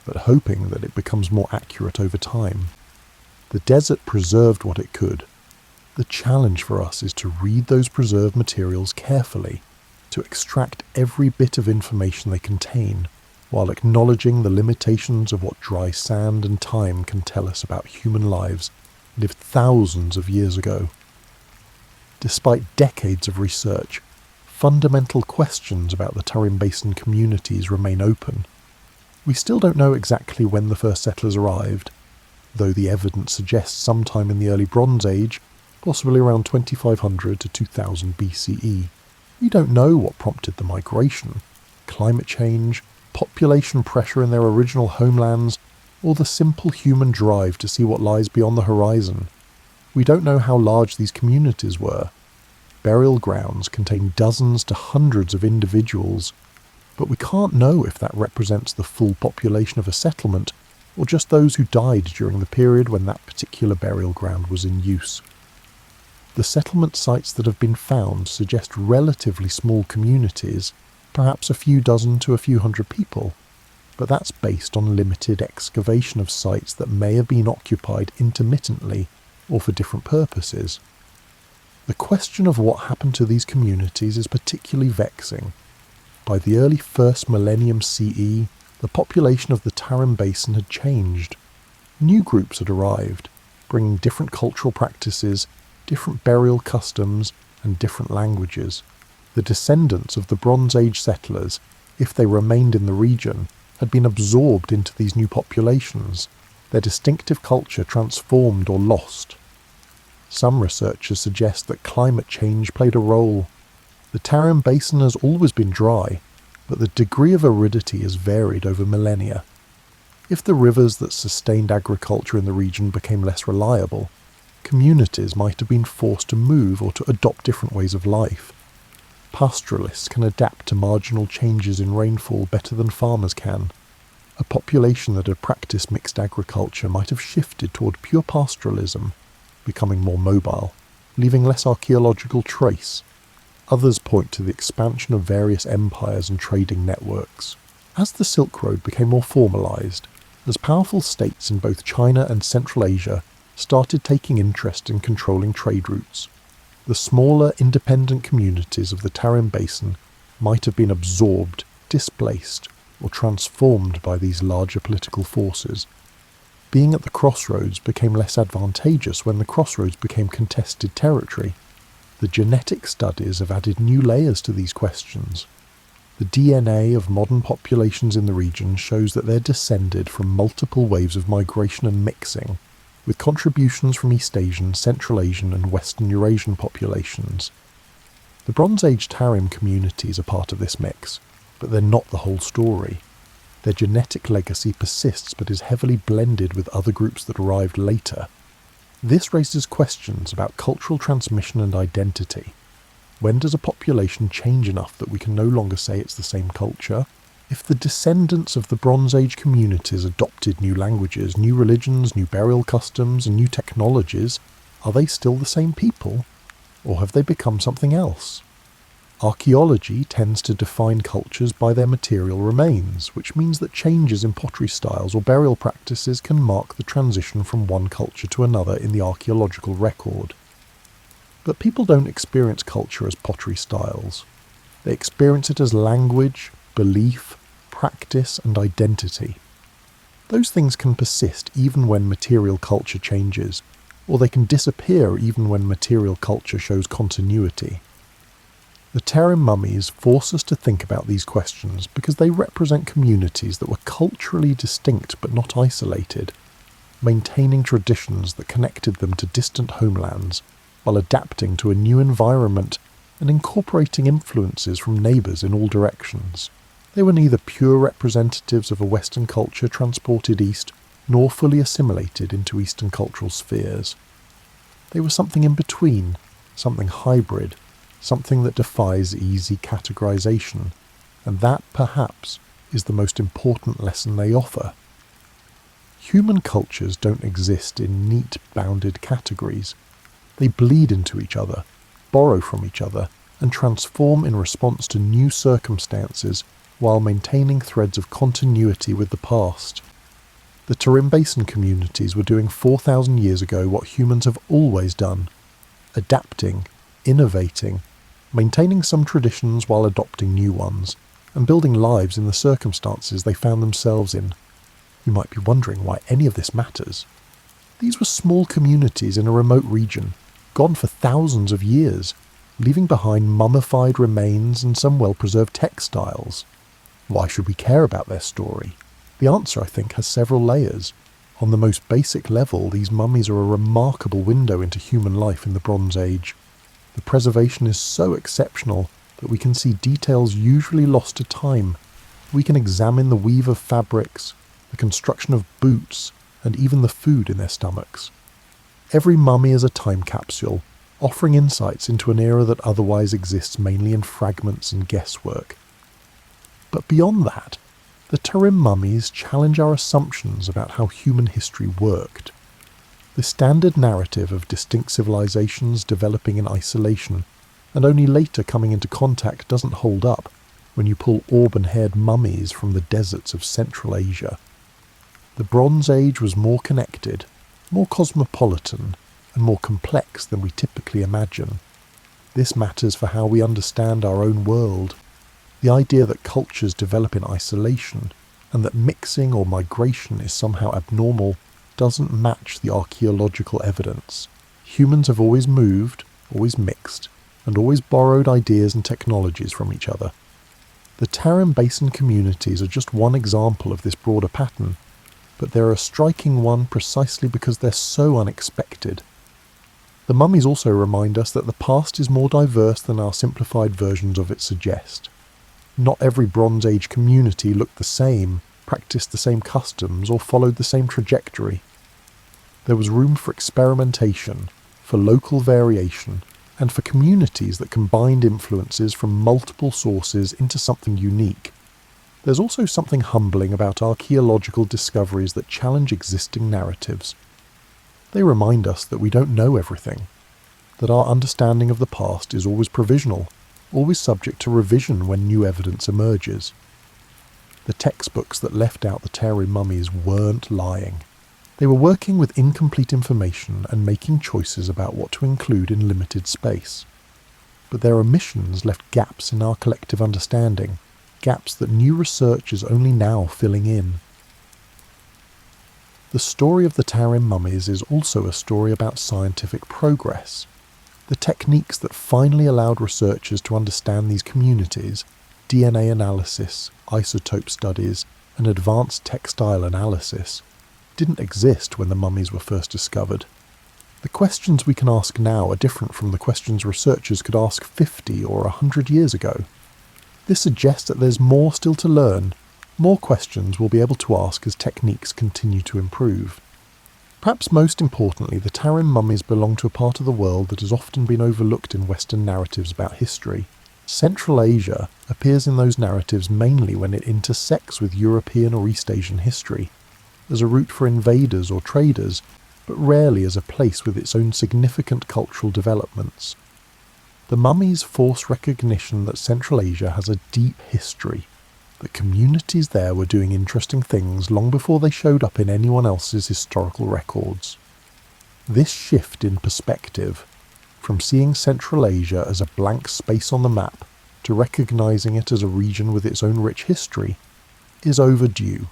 Speaker 1: but hoping that it becomes more accurate over time. The desert preserved what it could. The challenge for us is to read those preserved materials carefully, to extract every bit of information they contain, while acknowledging the limitations of what dry sand and time can tell us about human lives lived thousands of years ago. Despite decades of research, fundamental questions about the Tarim Basin communities remain open. We still don't know exactly when the first settlers arrived, though the evidence suggests sometime in the early Bronze Age, possibly around 2500 to 2000 BCE. We don't know what prompted the migration, climate change, population pressure in their original homelands, or the simple human drive to see what lies beyond the horizon. We don't know how large these communities were. Burial grounds contain dozens to hundreds of individuals, but we can't know if that represents the full population of a settlement or just those who died during the period when that particular burial ground was in use. The the settlement sites that have been found suggest relatively small communities, perhaps a few dozen to a few hundred people, but that's based on limited excavation of sites that may have been occupied intermittently or for different purposes. The question of what happened to these communities is particularly vexing. By the early 1st millennium CE, the population of the Tarim Basin had changed. New groups had arrived, bringing different cultural practices, different burial customs, and different languages. The descendants of the Bronze Age settlers, if they remained in the region, had been absorbed into these new populations, their distinctive culture transformed or lost. Some researchers suggest that climate change played a role. The Tarim Basin has always been dry, but the degree of aridity has varied over millennia. If the rivers that sustained agriculture in the region became less reliable, communities might have been forced to move or to adopt different ways of life. Pastoralists can adapt to marginal changes in rainfall better than farmers can. A population that had practiced mixed agriculture might have shifted toward pure pastoralism, becoming more mobile, leaving less archaeological trace. Others point to the expansion of various empires and trading networks. As the Silk Road became more formalized, as powerful states in both China and Central Asia started taking interest in controlling trade routes, the smaller independent communities of the Tarim Basin might have been absorbed, displaced, or transformed by these larger political forces. Being at the crossroads became less advantageous when the crossroads became contested territory. The genetic studies have added new layers to these questions. The DNA of modern populations in the region shows that they're descended from multiple waves of migration and mixing, with contributions from East Asian, Central Asian and Western Eurasian populations. The Bronze Age Tarim communities are part of this mix, but they're not the whole story. Their genetic legacy persists but is heavily blended with other groups that arrived later. This raises questions about cultural transmission and identity. When does a population change enough that we can no longer say it's the same culture? If the descendants of the Bronze Age communities adopted new languages, new religions, new burial customs, and new technologies, are they still the same people? Or have they become something else? Archaeology tends to define cultures by their material remains, which means that changes in pottery styles or burial practices can mark the transition from one culture to another in the archaeological record. But people don't experience culture as pottery styles. They experience it as language, belief, practice, and identity. Those things can persist even when material culture changes, or they can disappear even when material culture shows continuity. The Tarim mummies force us to think about these questions because they represent communities that were culturally distinct but not isolated, maintaining traditions that connected them to distant homelands while adapting to a new environment and incorporating influences from neighbours in all directions. They were neither pure representatives of a Western culture transported east, nor fully assimilated into Eastern cultural spheres. They were something in between, something hybrid, something that defies easy categorization, and that, perhaps, is the most important lesson they offer. Human cultures don't exist in neat, bounded categories. They bleed into each other, borrow from each other, and transform in response to new circumstances while maintaining threads of continuity with the past. The Tarim Basin communities were doing 4,000 years ago what humans have always done: adapting, innovating, maintaining some traditions while adopting new ones, and building lives in the circumstances they found themselves in. You might be wondering why any of this matters. These were small communities in a remote region, gone for thousands of years, leaving behind mummified remains and some well-preserved textiles. Why should we care about their story? The answer, I think, has several layers. On the most basic level, these mummies are a remarkable window into human life in the Bronze Age. The preservation is so exceptional that we can see details usually lost to time. We can examine the weave of fabrics, the construction of boots, and even the food in their stomachs. Every mummy is a time capsule, offering insights into an era that otherwise exists mainly in fragments and guesswork. But beyond that, the Tarim mummies challenge our assumptions about how human history worked. The standard narrative of distinct civilizations developing in isolation and only later coming into contact doesn't hold up when you pull auburn-haired mummies from the deserts of Central Asia. The Bronze Age was more connected, more cosmopolitan, and more complex than we typically imagine. This matters for how we understand our own world. The idea that cultures develop in isolation and that mixing or migration is somehow abnormal doesn't match the archaeological evidence. Humans have always moved, always mixed, and always borrowed ideas and technologies from each other. The Tarim Basin communities are just one example of this broader pattern, but they're a striking one precisely because they're so unexpected. The mummies also remind us that the past is more diverse than our simplified versions of it suggest. Not every Bronze Age community looked the same, practiced the same customs, or followed the same trajectory. There was room for experimentation, for local variation, and for communities that combined influences from multiple sources into something unique. There's also something humbling about archaeological discoveries that challenge existing narratives. They remind us that we don't know everything, that our understanding of the past is always provisional, always subject to revision when new evidence emerges. The textbooks that left out the Tarim mummies weren't lying. They were working with incomplete information and making choices about what to include in limited space. But their omissions left gaps in our collective understanding, gaps that new research is only now filling in. The story of the Tarim mummies is also a story about scientific progress. The techniques that finally allowed researchers to understand these communities, DNA analysis, isotope studies, and advanced textile analysis, didn't exist when the mummies were first discovered. The questions we can ask now are different from the questions researchers could ask 50 or 100 years ago. This suggests that there's more still to learn, more questions we'll be able to ask as techniques continue to improve. Perhaps most importantly, the Tarim mummies belong to a part of the world that has often been overlooked in Western narratives about history. Central Asia appears in those narratives mainly when it intersects with European or East Asian history, as a route for invaders or traders, but rarely as a place with its own significant cultural developments. The mummies force recognition that Central Asia has a deep history, that communities there were doing interesting things long before they showed up in anyone else's historical records. This shift in perspective, from seeing Central Asia as a blank space on the map to recognizing it as a region with its own rich history, is overdue.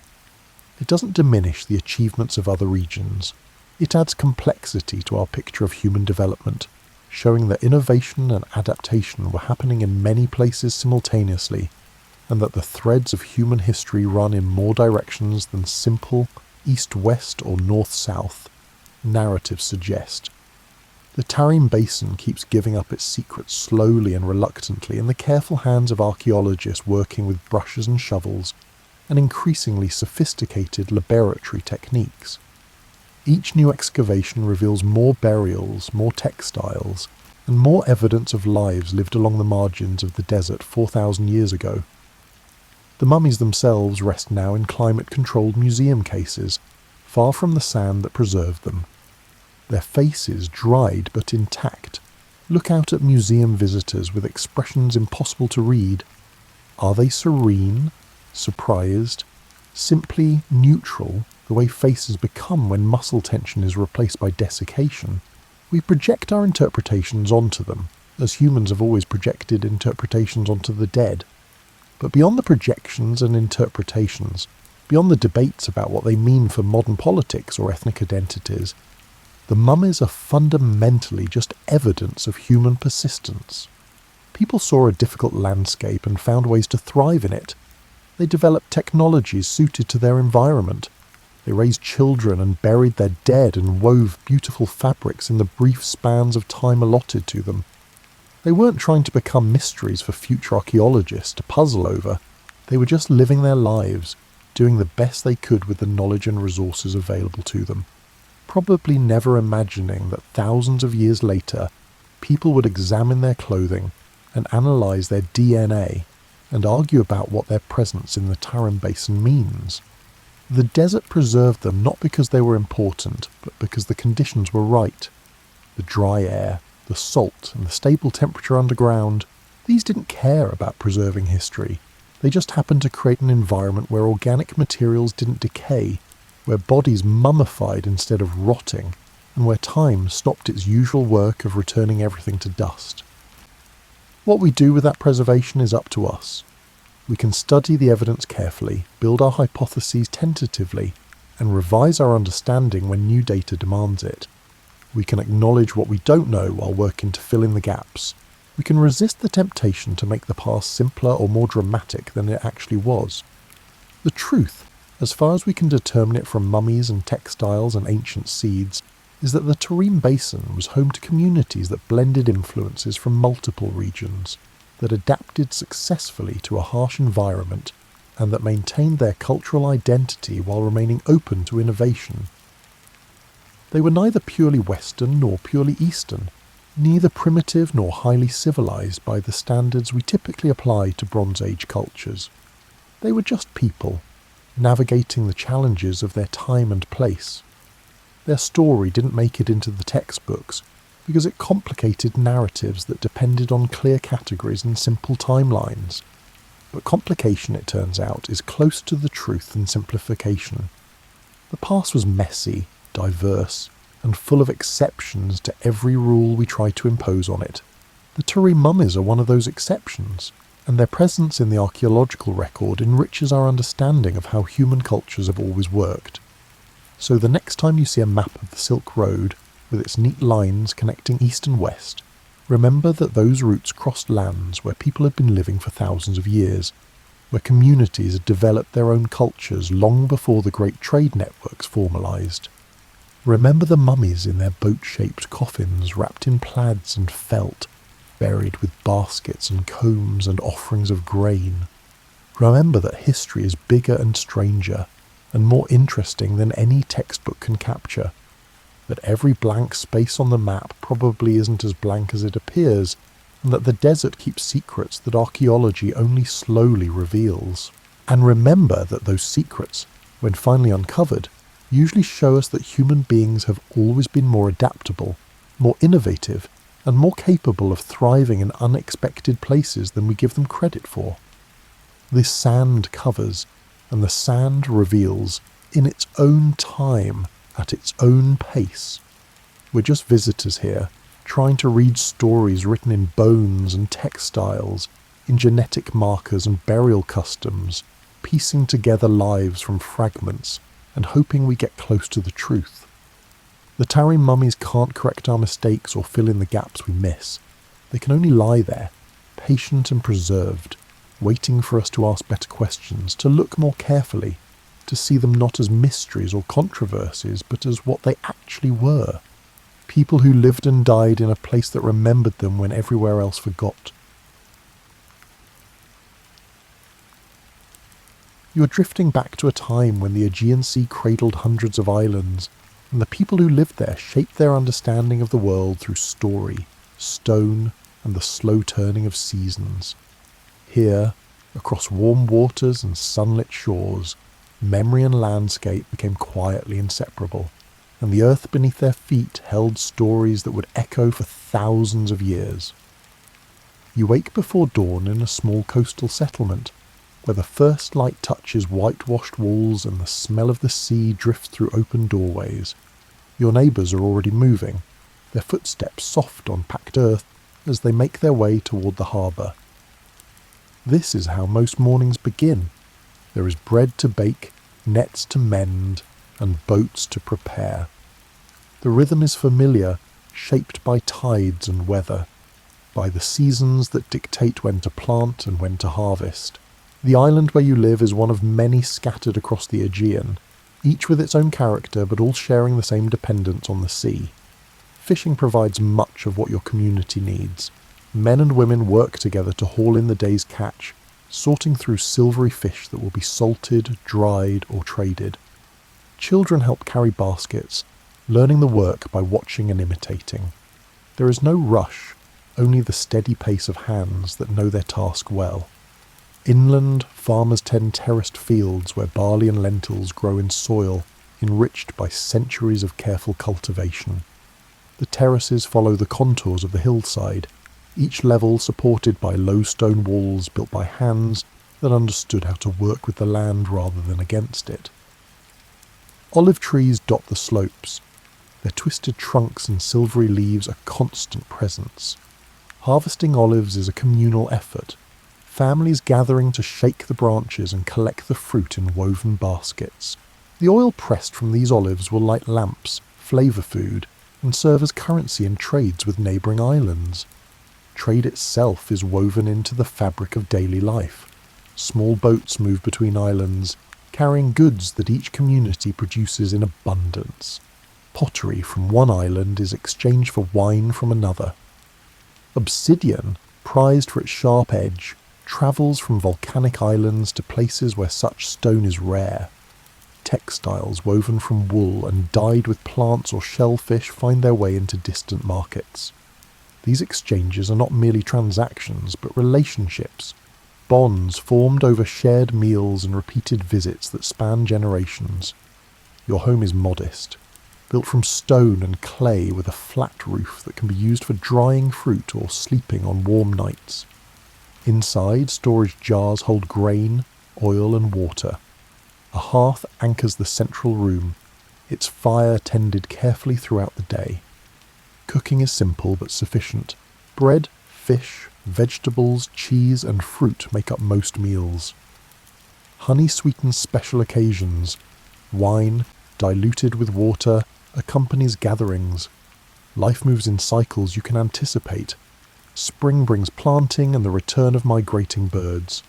Speaker 1: It doesn't diminish the achievements of other regions. It adds complexity to our picture of human development, showing that innovation and adaptation were happening in many places simultaneously, and that the threads of human history run in more directions than simple east-west or north-south narratives suggest. The Tarim Basin keeps giving up its secrets slowly and reluctantly in the careful hands of archaeologists working with brushes and shovels and increasingly sophisticated laboratory techniques. Each new excavation reveals more burials, more textiles, and more evidence of lives lived along the margins of the desert 4,000 years ago. The mummies themselves rest now in climate-controlled museum cases, far from the sand that preserved them. Their faces, dried but intact, look out at museum visitors with expressions impossible to read. Are they serene, surprised, simply neutral, the way faces become when muscle tension is replaced by desiccation? We project our interpretations onto them, as humans have always projected interpretations onto the dead. But beyond the projections and interpretations, beyond the debates about what they mean for modern politics or ethnic identities, the mummies are fundamentally just evidence of human persistence. People saw a difficult landscape and found ways to thrive in it. They developed technologies suited to their environment. They raised children and buried their dead and wove beautiful fabrics in the brief spans of time allotted to them. They weren't trying to become mysteries for future archaeologists to puzzle over. They were just living their lives, doing the best they could with the knowledge and resources available to them, probably never imagining that thousands of years later, people would examine their clothing and analyze their DNA and argue about what their presence in the Tarim Basin means. The desert preserved them not because they were important, but because the conditions were right. The dry air, the salt, and the stable temperature underground, these didn't care about preserving history. They just happened to create an environment where organic materials didn't decay, where bodies mummified instead of rotting, and where time stopped its usual work of returning everything to dust. What we do with that preservation is up to us. We can study the evidence carefully, build our hypotheses tentatively, and revise our understanding when new data demands it. We can acknowledge what we don't know while working to fill in the gaps. We can resist the temptation to make the past simpler or more dramatic than it actually was. The truth, as far as we can determine it from mummies and textiles and ancient seeds, is that the Tarim Basin was home to communities that blended influences from multiple regions, that adapted successfully to a harsh environment, and that maintained their cultural identity while remaining open to innovation. They were neither purely Western nor purely Eastern, neither primitive nor highly civilized by the standards we typically apply to Bronze Age cultures. They were just people, navigating the challenges of their time and place. Their story didn't make it into the textbooks because it complicated narratives that depended on clear categories and simple timelines. But complication, it turns out, is close to the truth than simplification. The past was messy, diverse, and full of exceptions to every rule we try to impose on it. The Tarim mummies are one of those exceptions, and their presence in the archaeological record enriches our understanding of how human cultures have always worked. So the next time you see a map of the Silk Road, with its neat lines connecting east and west, remember that those routes crossed lands where people had been living for thousands of years, where communities had developed their own cultures long before the great trade networks formalised. Remember the mummies in their boat-shaped coffins wrapped in plaids and felt, buried with baskets and combs and offerings of grain. Remember that history is bigger and stranger, and more interesting than any textbook can capture. That every blank space on the map probably isn't as blank as it appears, and that the desert keeps secrets that archaeology only slowly reveals. And remember that those secrets, when finally uncovered, usually show us that human beings have always been more adaptable, more innovative, and more capable of thriving in unexpected places than we give them credit for. This sand covers, and the sand reveals, in its own time, at its own pace. We're just visitors here, trying to read stories written in bones and textiles, in genetic markers and burial customs, piecing together lives from fragments, and hoping we get close to the truth. The Tarim mummies can't correct our mistakes or fill in the gaps we miss. They can only lie there, patient and preserved, waiting for us to ask better questions, to look more carefully, to see them not as mysteries or controversies, but as what they actually were. People who lived and died in a place that remembered them when everywhere else forgot. You are drifting back to a time when the Aegean Sea cradled hundreds of islands, and the people who lived there shaped their understanding of the world through story, stone, and the slow turning of seasons. Here, across warm waters and sunlit shores, memory and landscape became quietly inseparable, and the earth beneath their feet held stories that would echo for thousands of years. You wake before dawn in a small coastal settlement, where the first light touches whitewashed walls and the smell of the sea drifts through open doorways. Your neighbours are already moving, their footsteps soft on packed earth as they make their way toward the harbour. This is how most mornings begin. There is bread to bake, nets to mend, and boats to prepare. The rhythm is familiar, shaped by tides and weather, by the seasons that dictate when to plant and when to harvest. The island where you live is one of many scattered across the Aegean, each with its own character but all sharing the same dependence on the sea. Fishing provides much of what your community needs. Men and women work together to haul in the day's catch, sorting through silvery fish that will be salted, dried, or traded. Children help carry baskets, learning the work by watching and imitating. There is no rush, only the steady pace of hands that know their task well. Inland, farmers tend terraced fields where barley and lentils grow in soil enriched by centuries of careful cultivation. The terraces follow the contours of the hillside, each level supported by low stone walls built by hands that understood how to work with the land rather than against it. Olive trees dot the slopes, their twisted trunks and silvery leaves a constant presence. Harvesting olives is a communal effort, families gathering to shake the branches and collect the fruit in woven baskets. The oil pressed from these olives will light lamps, flavour food, and serve as currency in trades with neighbouring islands. Trade itself is woven into the fabric of daily life. Small boats move between islands, carrying goods that each community produces in abundance. Pottery from one island is exchanged for wine from another. Obsidian, prized for its sharp edge, travels from volcanic islands to places where such stone is rare. Textiles woven from wool and dyed with plants or shellfish find their way into distant markets. These exchanges are not merely transactions, but relationships, bonds formed over shared meals and repeated visits that span generations. Your home is modest, built from stone and clay with a flat roof that can be used for drying fruit or sleeping on warm nights. Inside, storage jars hold grain, oil and water. A hearth anchors the central room, its fire tended carefully throughout the day. Cooking is simple but sufficient. Bread, fish, vegetables, cheese and fruit make up most meals. Honey sweetens special occasions. Wine, diluted with water, accompanies gatherings. Life moves in cycles you can anticipate. Spring brings planting and the return of migrating birds.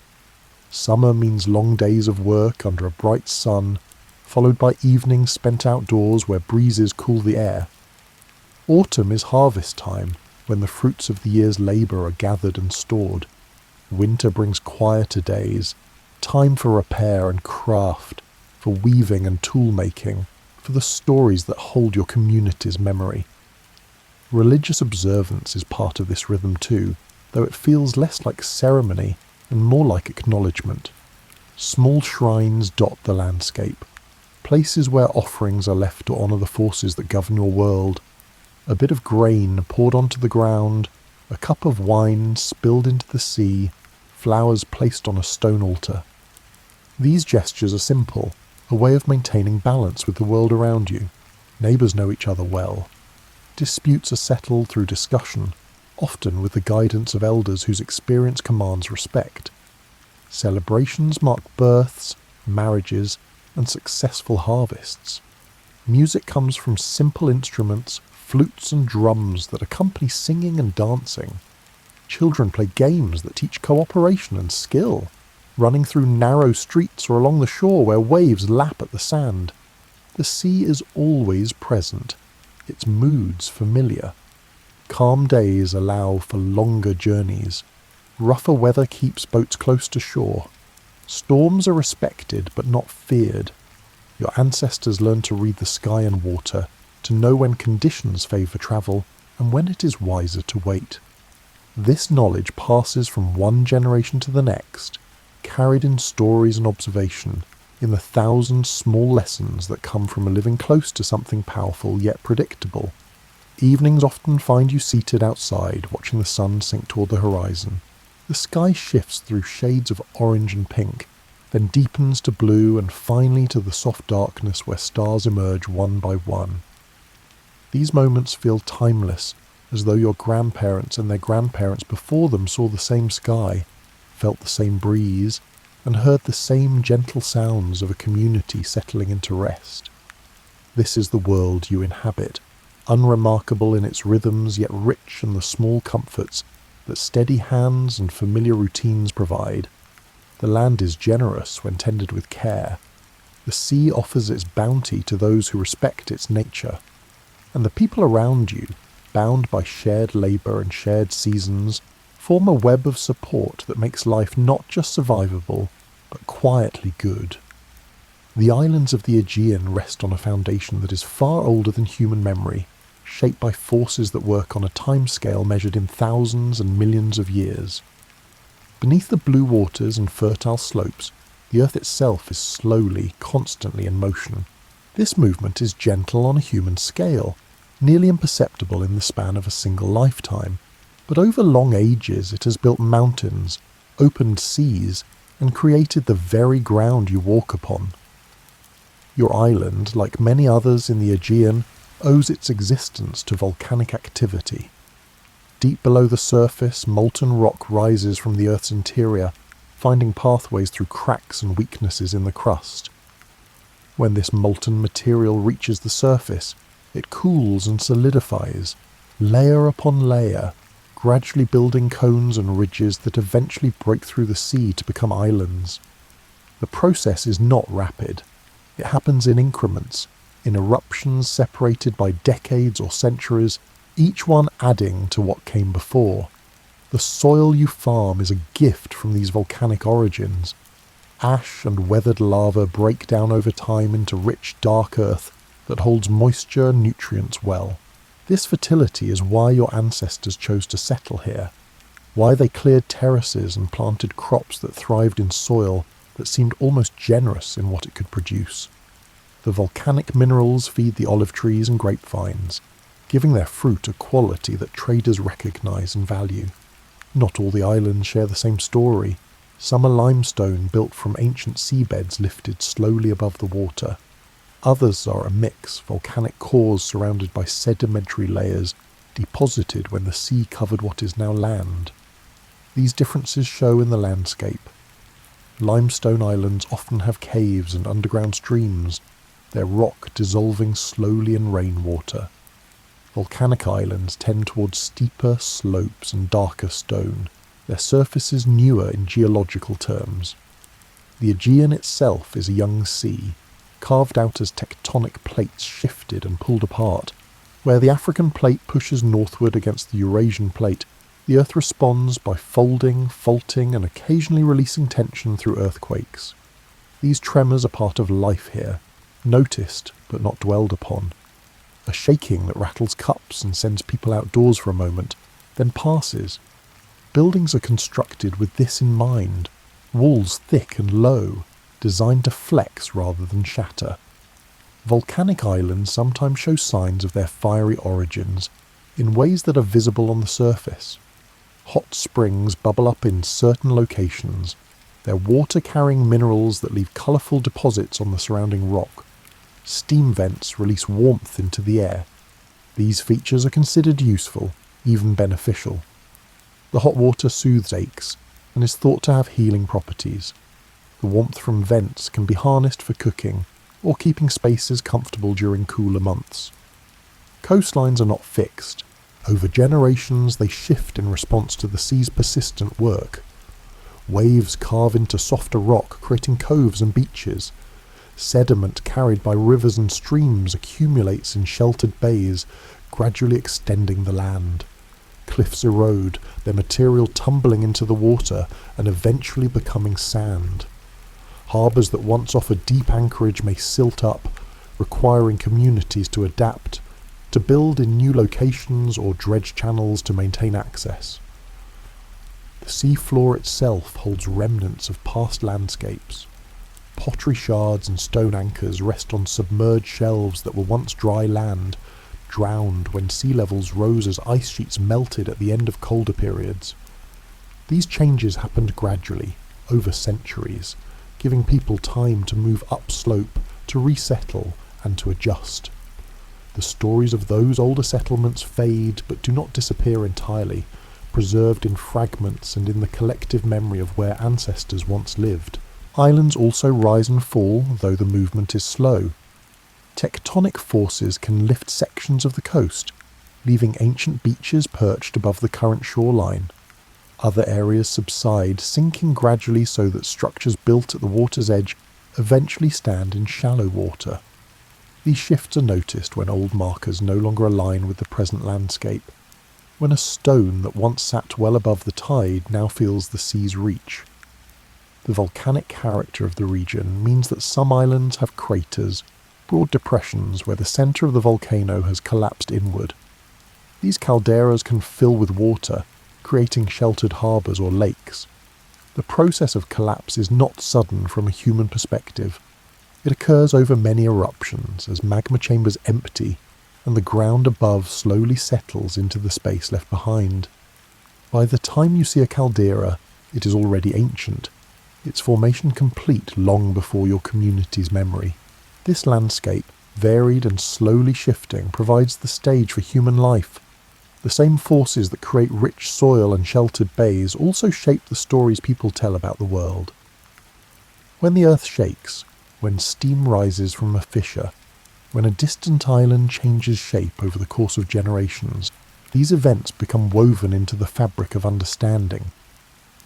Speaker 1: Summer means long days of work under a bright sun, followed by evenings spent outdoors where breezes cool the air. Autumn is harvest time, when the fruits of the year's labour are gathered and stored. Winter brings quieter days, time for repair and craft, for weaving and tool-making, for the stories that hold your community's memory. Religious observance is part of this rhythm too, though it feels less like ceremony and more like acknowledgement. Small shrines dot the landscape, places where offerings are left to honour the forces that govern your world. A bit of grain poured onto the ground, a cup of wine spilled into the sea, flowers placed on a stone altar. These gestures are simple, a way of maintaining balance with the world around you. Neighbours know each other well. Disputes are settled through discussion, often with the guidance of elders whose experience commands respect. Celebrations mark births, marriages, and successful harvests. Music comes from simple instruments, flutes and drums that accompany singing and dancing. Children play games that teach cooperation and skill, running through narrow streets or along the shore where waves lap at the sand. The sea is always present, its moods familiar. Calm days allow for longer journeys. Rougher weather keeps boats close to shore. Storms are respected but not feared. Your ancestors learned to read the sky and water, to know when conditions favour travel and when it is wiser to wait. This knowledge passes from one generation to the next, carried in stories and observation, in the thousand small lessons that come from living close to something powerful yet predictable. Evenings often find you seated outside, watching the sun sink toward the horizon. The sky shifts through shades of orange and pink, then deepens to blue and finally to the soft darkness where stars emerge one by one. These moments feel timeless, as though your grandparents and their grandparents before them saw the same sky, felt the same breeze, and heard the same gentle sounds of a community settling into rest. This is the world you inhabit, unremarkable in its rhythms yet rich in the small comforts that steady hands and familiar routines provide. The land is generous when tended with care. The sea offers its bounty to those who respect its nature. And the people around you, bound by shared labour and shared seasons, form a web of support that makes life not just survivable, but quietly good. The islands of the Aegean rest on a foundation that is far older than human memory, shaped by forces that work on a timescale measured in thousands and millions of years. Beneath the blue waters and fertile slopes, the earth itself is slowly, constantly in motion. This movement is gentle on a human scale, nearly imperceptible in the span of a single lifetime, but over long ages it has built mountains, opened seas, and created the very ground you walk upon. Your island, like many others in the Aegean, owes its existence to volcanic activity. Deep below the surface, molten rock rises from the Earth's interior, finding pathways through cracks and weaknesses in the crust. When this molten material reaches the surface, it cools and solidifies, layer upon layer, gradually building cones and ridges that eventually break through the sea to become islands. The process is not rapid. It happens in increments, in eruptions separated by decades or centuries, each one adding to what came before. The soil you farm is a gift from these volcanic origins. Ash and weathered lava break down over time into rich, dark earth that holds moisture and nutrients well. This fertility is why your ancestors chose to settle here, why they cleared terraces and planted crops that thrived in soil that seemed almost generous in what it could produce. The volcanic minerals feed the olive trees and grapevines, giving their fruit a quality that traders recognize and value. Not all the islands share the same story. Some are limestone built from ancient seabeds lifted slowly above the water. Others are a mix, volcanic cores surrounded by sedimentary layers deposited when the sea covered what is now land. These differences show in the landscape. Limestone islands often have caves and underground streams, their rock dissolving slowly in rainwater. Volcanic islands tend towards steeper slopes and darker stone, their surfaces newer in geological terms. The Aegean itself is a young sea, carved out as tectonic plates shifted and pulled apart. Where the African plate pushes northward against the Eurasian plate, the Earth responds by folding, faulting, and occasionally releasing tension through earthquakes. These tremors are part of life here, noticed but not dwelled upon. A shaking that rattles cups and sends people outdoors for a moment, then passes. Buildings are constructed with this in mind, walls thick and low, designed to flex rather than shatter. Volcanic islands sometimes show signs of their fiery origins in ways that are visible on the surface. Hot springs bubble up in certain locations, their water carrying minerals that leave colourful deposits on the surrounding rock. Steam vents release warmth into the air. These features are considered useful, even beneficial. The hot water soothes aches and is thought to have healing properties. The warmth from vents can be harnessed for cooking or keeping spaces comfortable during cooler months. Coastlines are not fixed. Over generations they shift in response to the sea's persistent work. Waves carve into softer rock, creating coves and beaches. Sediment carried by rivers and streams accumulates in sheltered bays, gradually extending the land. Cliffs erode, their material tumbling into the water and eventually becoming sand. Harbours that once offered deep anchorage may silt up, requiring communities to adapt, to build in new locations or dredge channels to maintain access. The seafloor itself holds remnants of past landscapes. Pottery shards and stone anchors rest on submerged shelves that were once dry land, drowned when sea levels rose as ice sheets melted at the end of colder periods. These changes happened gradually, over centuries, giving people time to move upslope, to resettle, and to adjust. The stories of those older settlements fade but do not disappear entirely, preserved in fragments and in the collective memory of where ancestors once lived. Islands also rise and fall, though the movement is slow. Tectonic forces can lift sections of the coast, leaving ancient beaches perched above the current shoreline. Other areas subside, sinking gradually so that structures built at the water's edge eventually stand in shallow water. These shifts are noticed when old markers no longer align with the present landscape, when a stone that once sat well above the tide now feels the sea's reach. The volcanic character of the region means that some islands have craters, broad depressions where the centre of the volcano has collapsed inward. These calderas can fill with water, creating sheltered harbours or lakes. The process of collapse is not sudden from a human perspective. It occurs over many eruptions as magma chambers empty and the ground above slowly settles into the space left behind. By the time you see a caldera, it is already ancient, its formation complete long before your community's memory. This landscape, varied and slowly shifting, provides the stage for human life. The same forces that create rich soil and sheltered bays also shape the stories people tell about the world. When the earth shakes, when steam rises from a fissure, when a distant island changes shape over the course of generations, these events become woven into the fabric of understanding.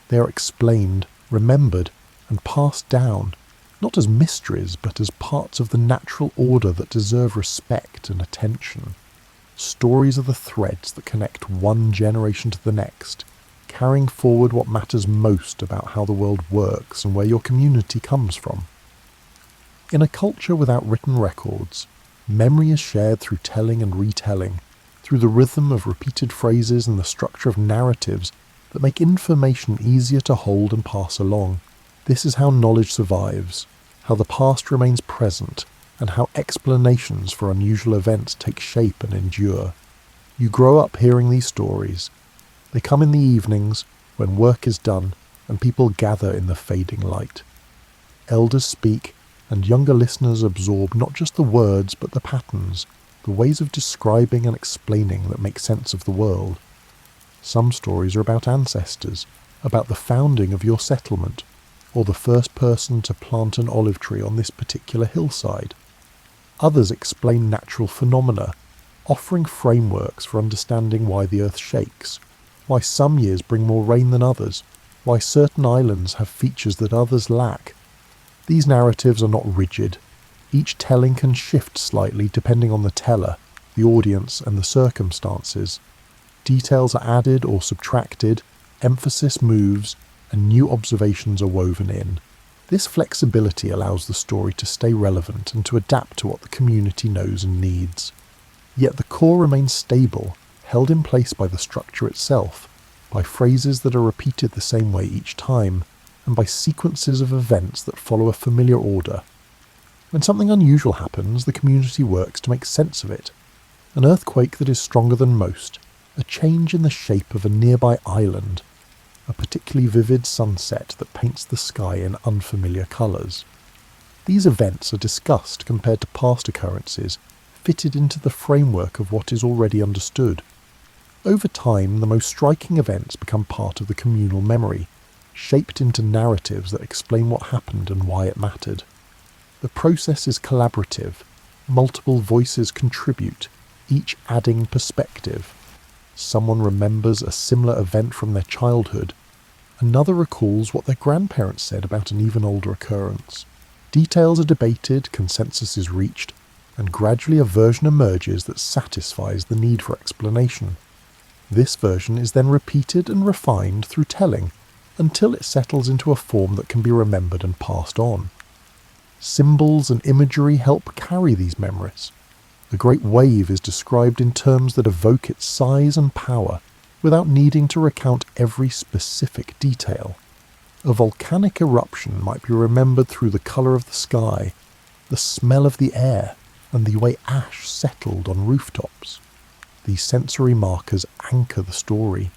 Speaker 1: They are explained, remembered, and passed down, not as mysteries, but as parts of the natural order that deserve respect and attention. Stories are the threads that connect one generation to the next, carrying forward what matters most about how the world works and where your community comes from. In a culture without written records, memory is shared through telling and retelling, through the rhythm of repeated phrases and the structure of narratives that make information easier to hold and pass along. This is how knowledge survives, how the past remains present, and how explanations for unusual events take shape and endure. You grow up hearing these stories. They come in the evenings, when work is done, and people gather in the fading light. Elders speak, and younger listeners absorb not just the words but the patterns, the ways of describing and explaining that make sense of the world. Some stories are about ancestors, about the founding of your settlement, or the first person to plant an olive tree on this particular hillside. Others explain natural phenomena, offering frameworks for understanding why the earth shakes, why some years bring more rain than others, why certain islands have features that others lack. These narratives are not rigid. Each telling can shift slightly depending on the teller, the audience, and the circumstances. Details are added or subtracted, emphasis moves, and new observations are woven in. This flexibility allows the story to stay relevant and to adapt to what the community knows and needs. Yet the core remains stable, held in place by the structure itself, by phrases that are repeated the same way each time, and by sequences of events that follow a familiar order. When something unusual happens, the community works to make sense of it. An earthquake that is stronger than most, a change in the shape of a nearby island, a particularly vivid sunset that paints the sky in unfamiliar colours. These events are discussed compared to past occurrences, fitted into the framework of what is already understood. Over time, the most striking events become part of the communal memory, shaped into narratives that explain what happened and why it mattered. The process is collaborative. Multiple voices contribute, each adding perspective. Someone remembers a similar event from their childhood. Another recalls what their grandparents said about an even older occurrence. Details are debated, consensus is reached, and gradually a version emerges that satisfies the need for explanation. This version is then repeated and refined through telling, until it settles into a form that can be remembered and passed on. Symbols and imagery help carry these memories. The Great Wave is described in terms that evoke its size and power, without needing to recount every specific detail. A volcanic eruption might be remembered through the colour of the sky, the smell of the air, and the way ash settled on rooftops. These sensory markers anchor the story,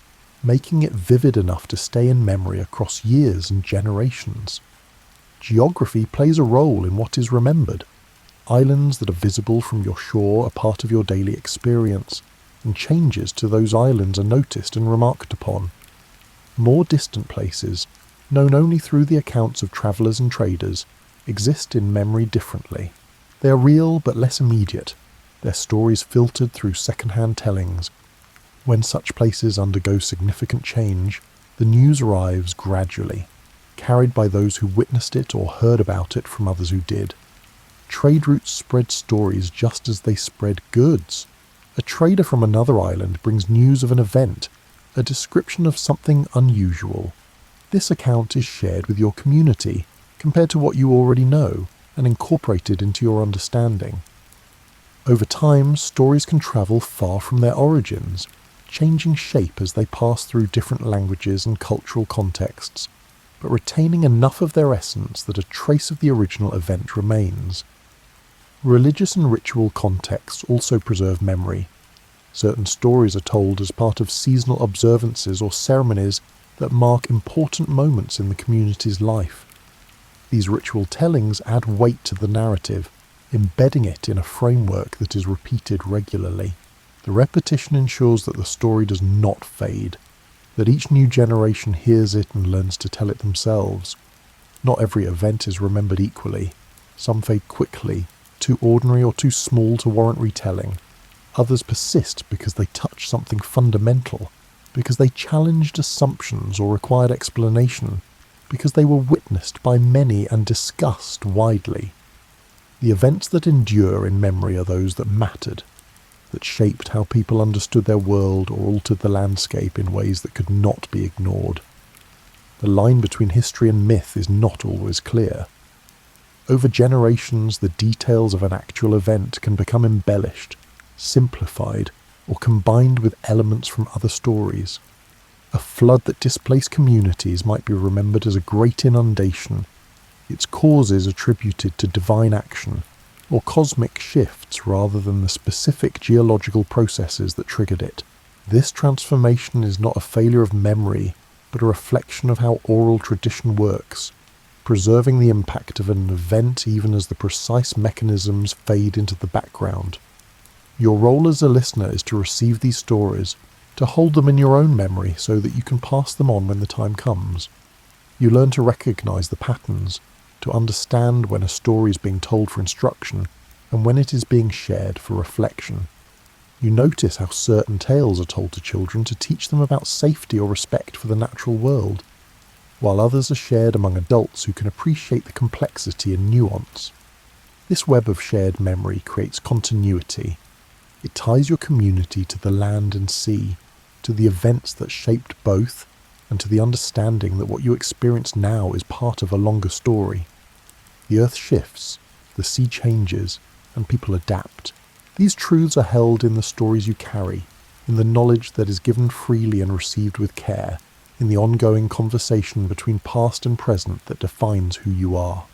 Speaker 1: making it vivid enough to stay in memory across years and generations. Geography plays a role in what is remembered. Islands that are visible from your shore are part of your daily experience, and changes to those islands are noticed and remarked upon. More distant places, known only through the accounts of travellers and traders, exist in memory differently. They are real but less immediate, their stories filtered through second-hand tellings. When such places undergo significant change, the news arrives gradually, carried by those who witnessed it or heard about it from others who did. Trade routes spread stories just as they spread goods. A trader from another island brings news of an event, a description of something unusual. This account is shared with your community, compared to what you already know, and incorporated into your understanding. Over time, stories can travel far from their origins, changing shape as they pass through different languages and cultural contexts. but retaining enough of their essence that a trace of the original event remains. Religious and ritual contexts also preserve memory. Certain stories are told as part of seasonal observances or ceremonies that mark important moments in the community's life. These ritual tellings add weight to the narrative, embedding it in a framework that is repeated regularly. The repetition ensures that the story does not fade, that each new generation hears it and learns to tell it themselves. Not every event is remembered equally. Some fade quickly, too ordinary or too small to warrant retelling. Others persist because they touch something fundamental, because they challenged assumptions or required explanation, because they were witnessed by many and discussed widely. The events that endure in memory are those that mattered, that shaped how people understood their world or altered the landscape in ways that could not be ignored. The line between history and myth is not always clear. Over generations, the details of an actual event can become embellished, simplified, or combined with elements from other stories. A flood that displaced communities might be remembered as a great inundation, its causes attributed to divine action, or cosmic shifts rather than the specific geological processes that triggered it. This transformation is not a failure of memory, but a reflection of how oral tradition works, preserving the impact of an event even as the precise mechanisms fade into the background. Your role as a listener is to receive these stories, to hold them in your own memory so that you can pass them on when the time comes. You learn to recognize the patterns, to understand when a story is being told for instruction and when it is being shared for reflection. You notice how certain tales are told to children to teach them about safety or respect for the natural world, while others are shared among adults who can appreciate the complexity and nuance. This web of shared memory creates continuity. It ties your community to the land and sea, to the events that shaped both, and to the understanding that what you experience now is part of a longer story. The earth shifts, the sea changes, and people adapt. These truths are held in the stories you carry, in the knowledge that is given freely and received with care, in the ongoing conversation between past and present that defines who you are.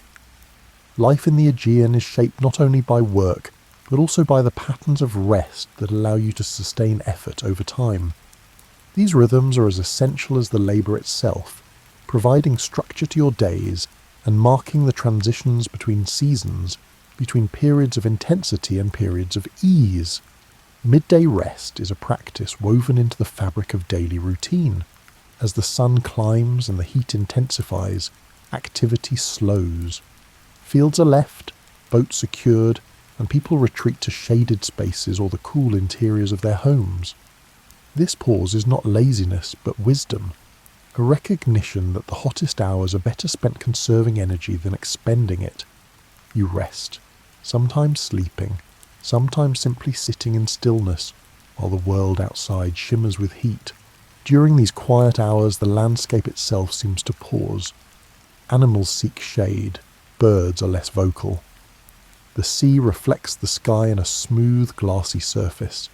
Speaker 1: Life in the Aegean is shaped not only by work, but also by the patterns of rest that allow you to sustain effort over time. These rhythms are as essential as the labour itself, providing structure to your days and marking the transitions between seasons, between periods of intensity and periods of ease. Midday rest is a practice woven into the fabric of daily routine. As the sun climbs and the heat intensifies, activity slows. Fields are left, boats secured, and people retreat to shaded spaces or the cool interiors of their homes. This pause is not laziness, but wisdom, a recognition that the hottest hours are better spent conserving energy than expending it. You rest, sometimes sleeping, sometimes simply sitting in stillness, while the world outside shimmers with heat. During these quiet hours, the landscape itself seems to pause. Animals seek shade, birds are less vocal. The sea reflects the sky in a smooth, glassy surface.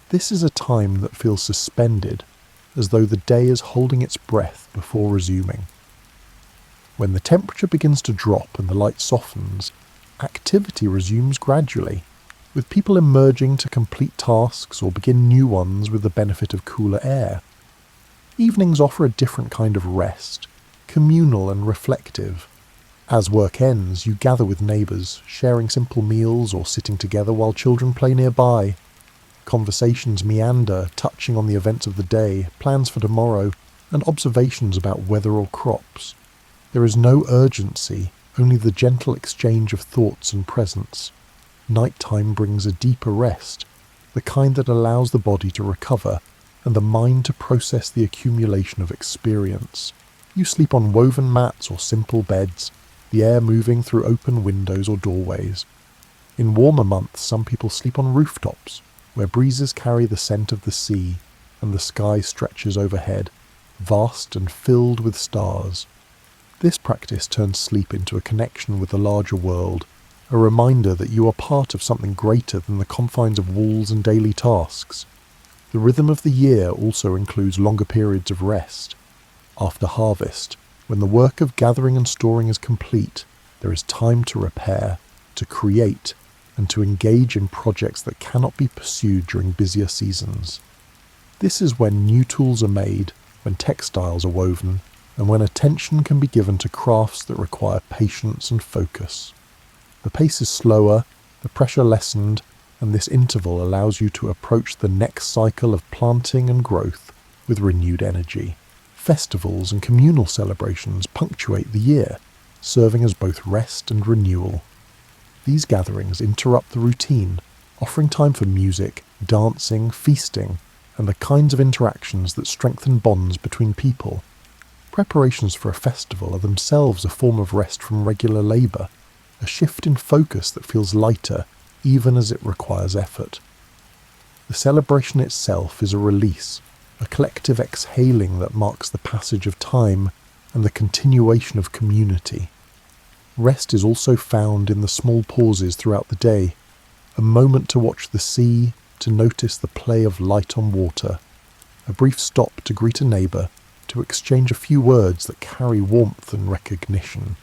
Speaker 1: This is a time that feels suspended, as though the day is holding its breath before resuming. When the temperature begins to drop and the light softens, activity resumes gradually, with people emerging to complete tasks or begin new ones with the benefit of cooler air. Evenings offer a different kind of rest, communal and reflective. As work ends, you gather with neighbours, sharing simple meals or sitting together while children play nearby. Conversations meander, touching on the events of the day, plans for tomorrow, and observations about weather or crops. There is no urgency, only the gentle exchange of thoughts and presence. Nighttime brings a deeper rest, the kind that allows the body to recover and the mind to process the accumulation of experience. You sleep on woven mats or simple beds, the air moving through open windows or doorways. In warmer months, some people sleep on rooftops, where breezes carry the scent of the sea and the sky stretches overhead, vast and filled with stars. This practice turns sleep into a connection with the larger world, a reminder that you are part of something greater than the confines of walls and daily tasks. The rhythm of the year also includes longer periods of rest. After harvest, When the work of gathering and storing is complete, there is time to repair, to create, and to engage in projects that cannot be pursued during busier seasons. This is when new tools are made, when textiles are woven, and when attention can be given to crafts that require patience and focus. The pace is slower, the pressure lessened, and this interval allows you to approach the next cycle of planting and growth with renewed energy. Festivals and communal celebrations punctuate the year, serving as both rest and renewal. These gatherings interrupt the routine, offering time for music, dancing, feasting, and the kinds of interactions that strengthen bonds between people. Preparations for a festival are themselves a form of rest from regular labour, a shift in focus that feels lighter even as it requires effort. The celebration itself is a release, a collective exhaling that marks the passage of time and the continuation of community. Rest is also found in the small pauses throughout the day, a moment to watch the sea, to notice the play of light on water, a brief stop to greet a neighbour, to exchange a few words that carry warmth and recognition.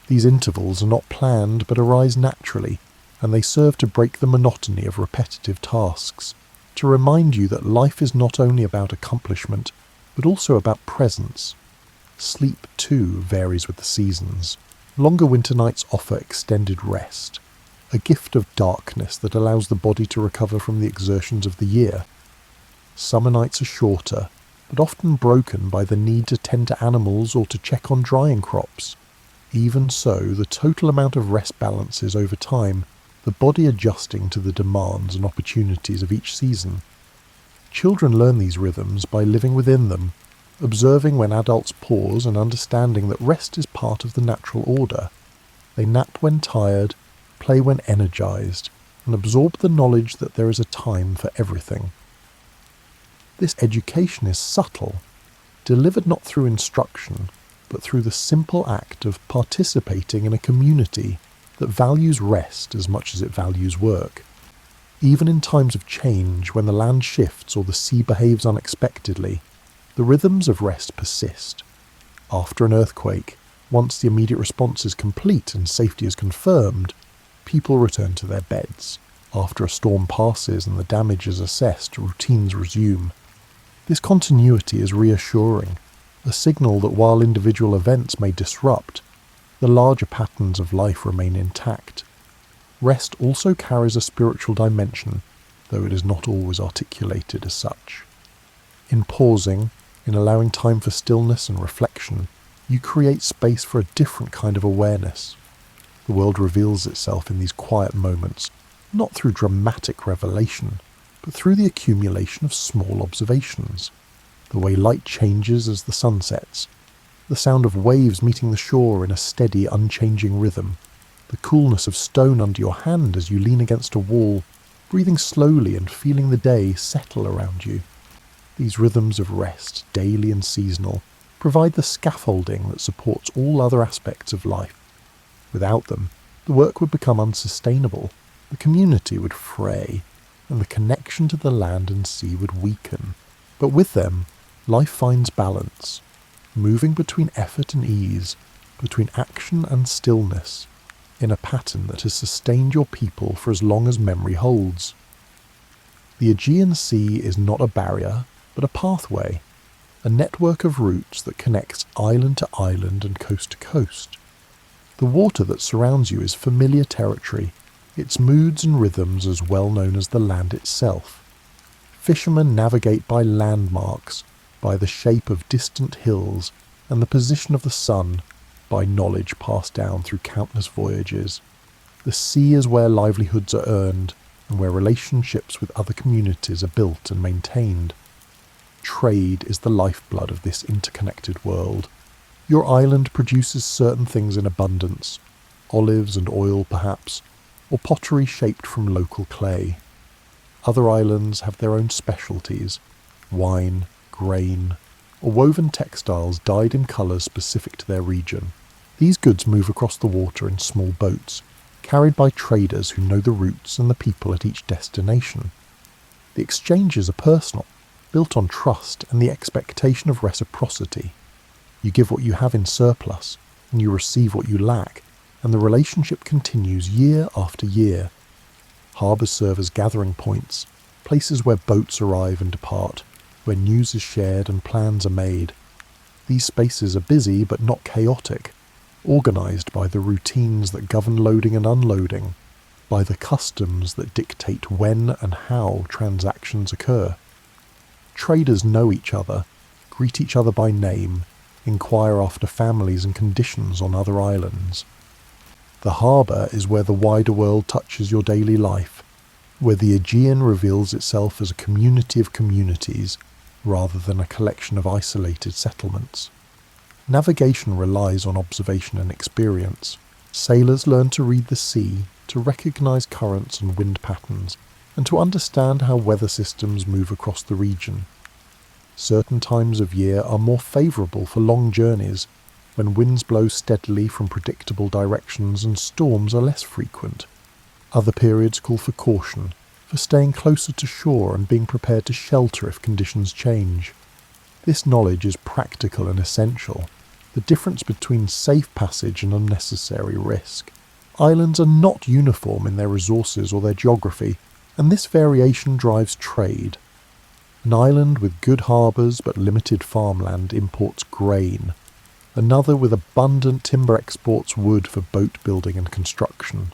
Speaker 1: These intervals are not planned but arise naturally, and they serve to break the monotony of repetitive tasks, to remind you that life is not only about accomplishment, but also about presence. Sleep, too, varies with the seasons. Longer winter nights offer extended rest, a gift of darkness that allows the body to recover from the exertions of the year. Summer nights are shorter, but often broken by the need to tend to animals or to check on drying crops. Even so, the total amount of rest balances over time, the body adjusting to the demands and opportunities of each season. Children learn these rhythms by living within them, observing when adults pause and understanding that rest is part of the natural order. They nap when tired, play when energized, and absorb the knowledge that there is a time for everything. This education is subtle, delivered not through instruction, but through the simple act of participating in a community that values rest as much as it values work. Even in times of change, when the land shifts or the sea behaves unexpectedly, the rhythms of rest persist. After an earthquake, once the immediate response is complete and safety is confirmed, people return to their beds. After a storm passes and the damage is assessed, routines resume. This continuity is reassuring, a signal that while individual events may disrupt, the larger patterns of life remain intact. Rest also carries a spiritual dimension, though it is not always articulated as such. In pausing, in allowing time for stillness and reflection, you create space for a different kind of awareness. The world reveals itself in these quiet moments, not through dramatic revelation, but through the accumulation of small observations. The way light changes as the sun sets, the sound of waves meeting the shore in a steady, unchanging rhythm, the coolness of stone under your hand as you lean against a wall, breathing slowly and feeling the day settle around you. These rhythms of rest, daily and seasonal, provide the scaffolding that supports all other aspects of life. Without them, the work would become unsustainable, the community would fray, and the connection to the land and sea would weaken. But with them, life finds balance, moving between effort and ease, between action and stillness, in a pattern that has sustained your people for as long as memory holds. The Aegean Sea is not a barrier, but a pathway, a network of routes that connects island to island and coast to coast. The water that surrounds you is familiar territory, its moods and rhythms as well known as the land itself. Fishermen navigate by landmarks, by the shape of distant hills, and the position of the sun, by knowledge passed down through countless voyages. The sea is where livelihoods are earned, and where relationships with other communities are built and maintained. Trade is the lifeblood of this interconnected world. Your island produces certain things in abundance, olives and oil perhaps, or pottery shaped from local clay. Other islands have their own specialties, wine, grain, or woven textiles dyed in colours specific to their region. These goods move across the water in small boats, carried by traders who know the routes and the people at each destination. The exchanges are personal, built on trust and the expectation of reciprocity. You give what you have in surplus, and you receive what you lack, and the relationship continues year after year. Harbours serve as gathering points, places where boats arrive and depart, where news is shared and plans are made. These spaces are busy but not chaotic, organised by the routines that govern loading and unloading, by the customs that dictate when and how transactions occur. Traders know each other, greet each other by name, inquire after families and conditions on other islands. The harbour is where the wider world touches your daily life, where the Aegean reveals itself as a community of communities rather than a collection of isolated settlements. Navigation relies on observation and experience. Sailors learn to read the sea, to recognise currents and wind patterns, and to understand how weather systems move across the region. Certain times of year are more favourable for long journeys, when winds blow steadily from predictable directions and storms are less frequent. Other periods call for caution, for staying closer to shore and being prepared to shelter if conditions change. This knowledge is practical and essential, the difference between safe passage and unnecessary risk. Islands are not uniform in their resources or their geography, and this variation drives trade. An island with good harbours but limited farmland imports grain. Another with abundant timber exports wood for boat building and construction.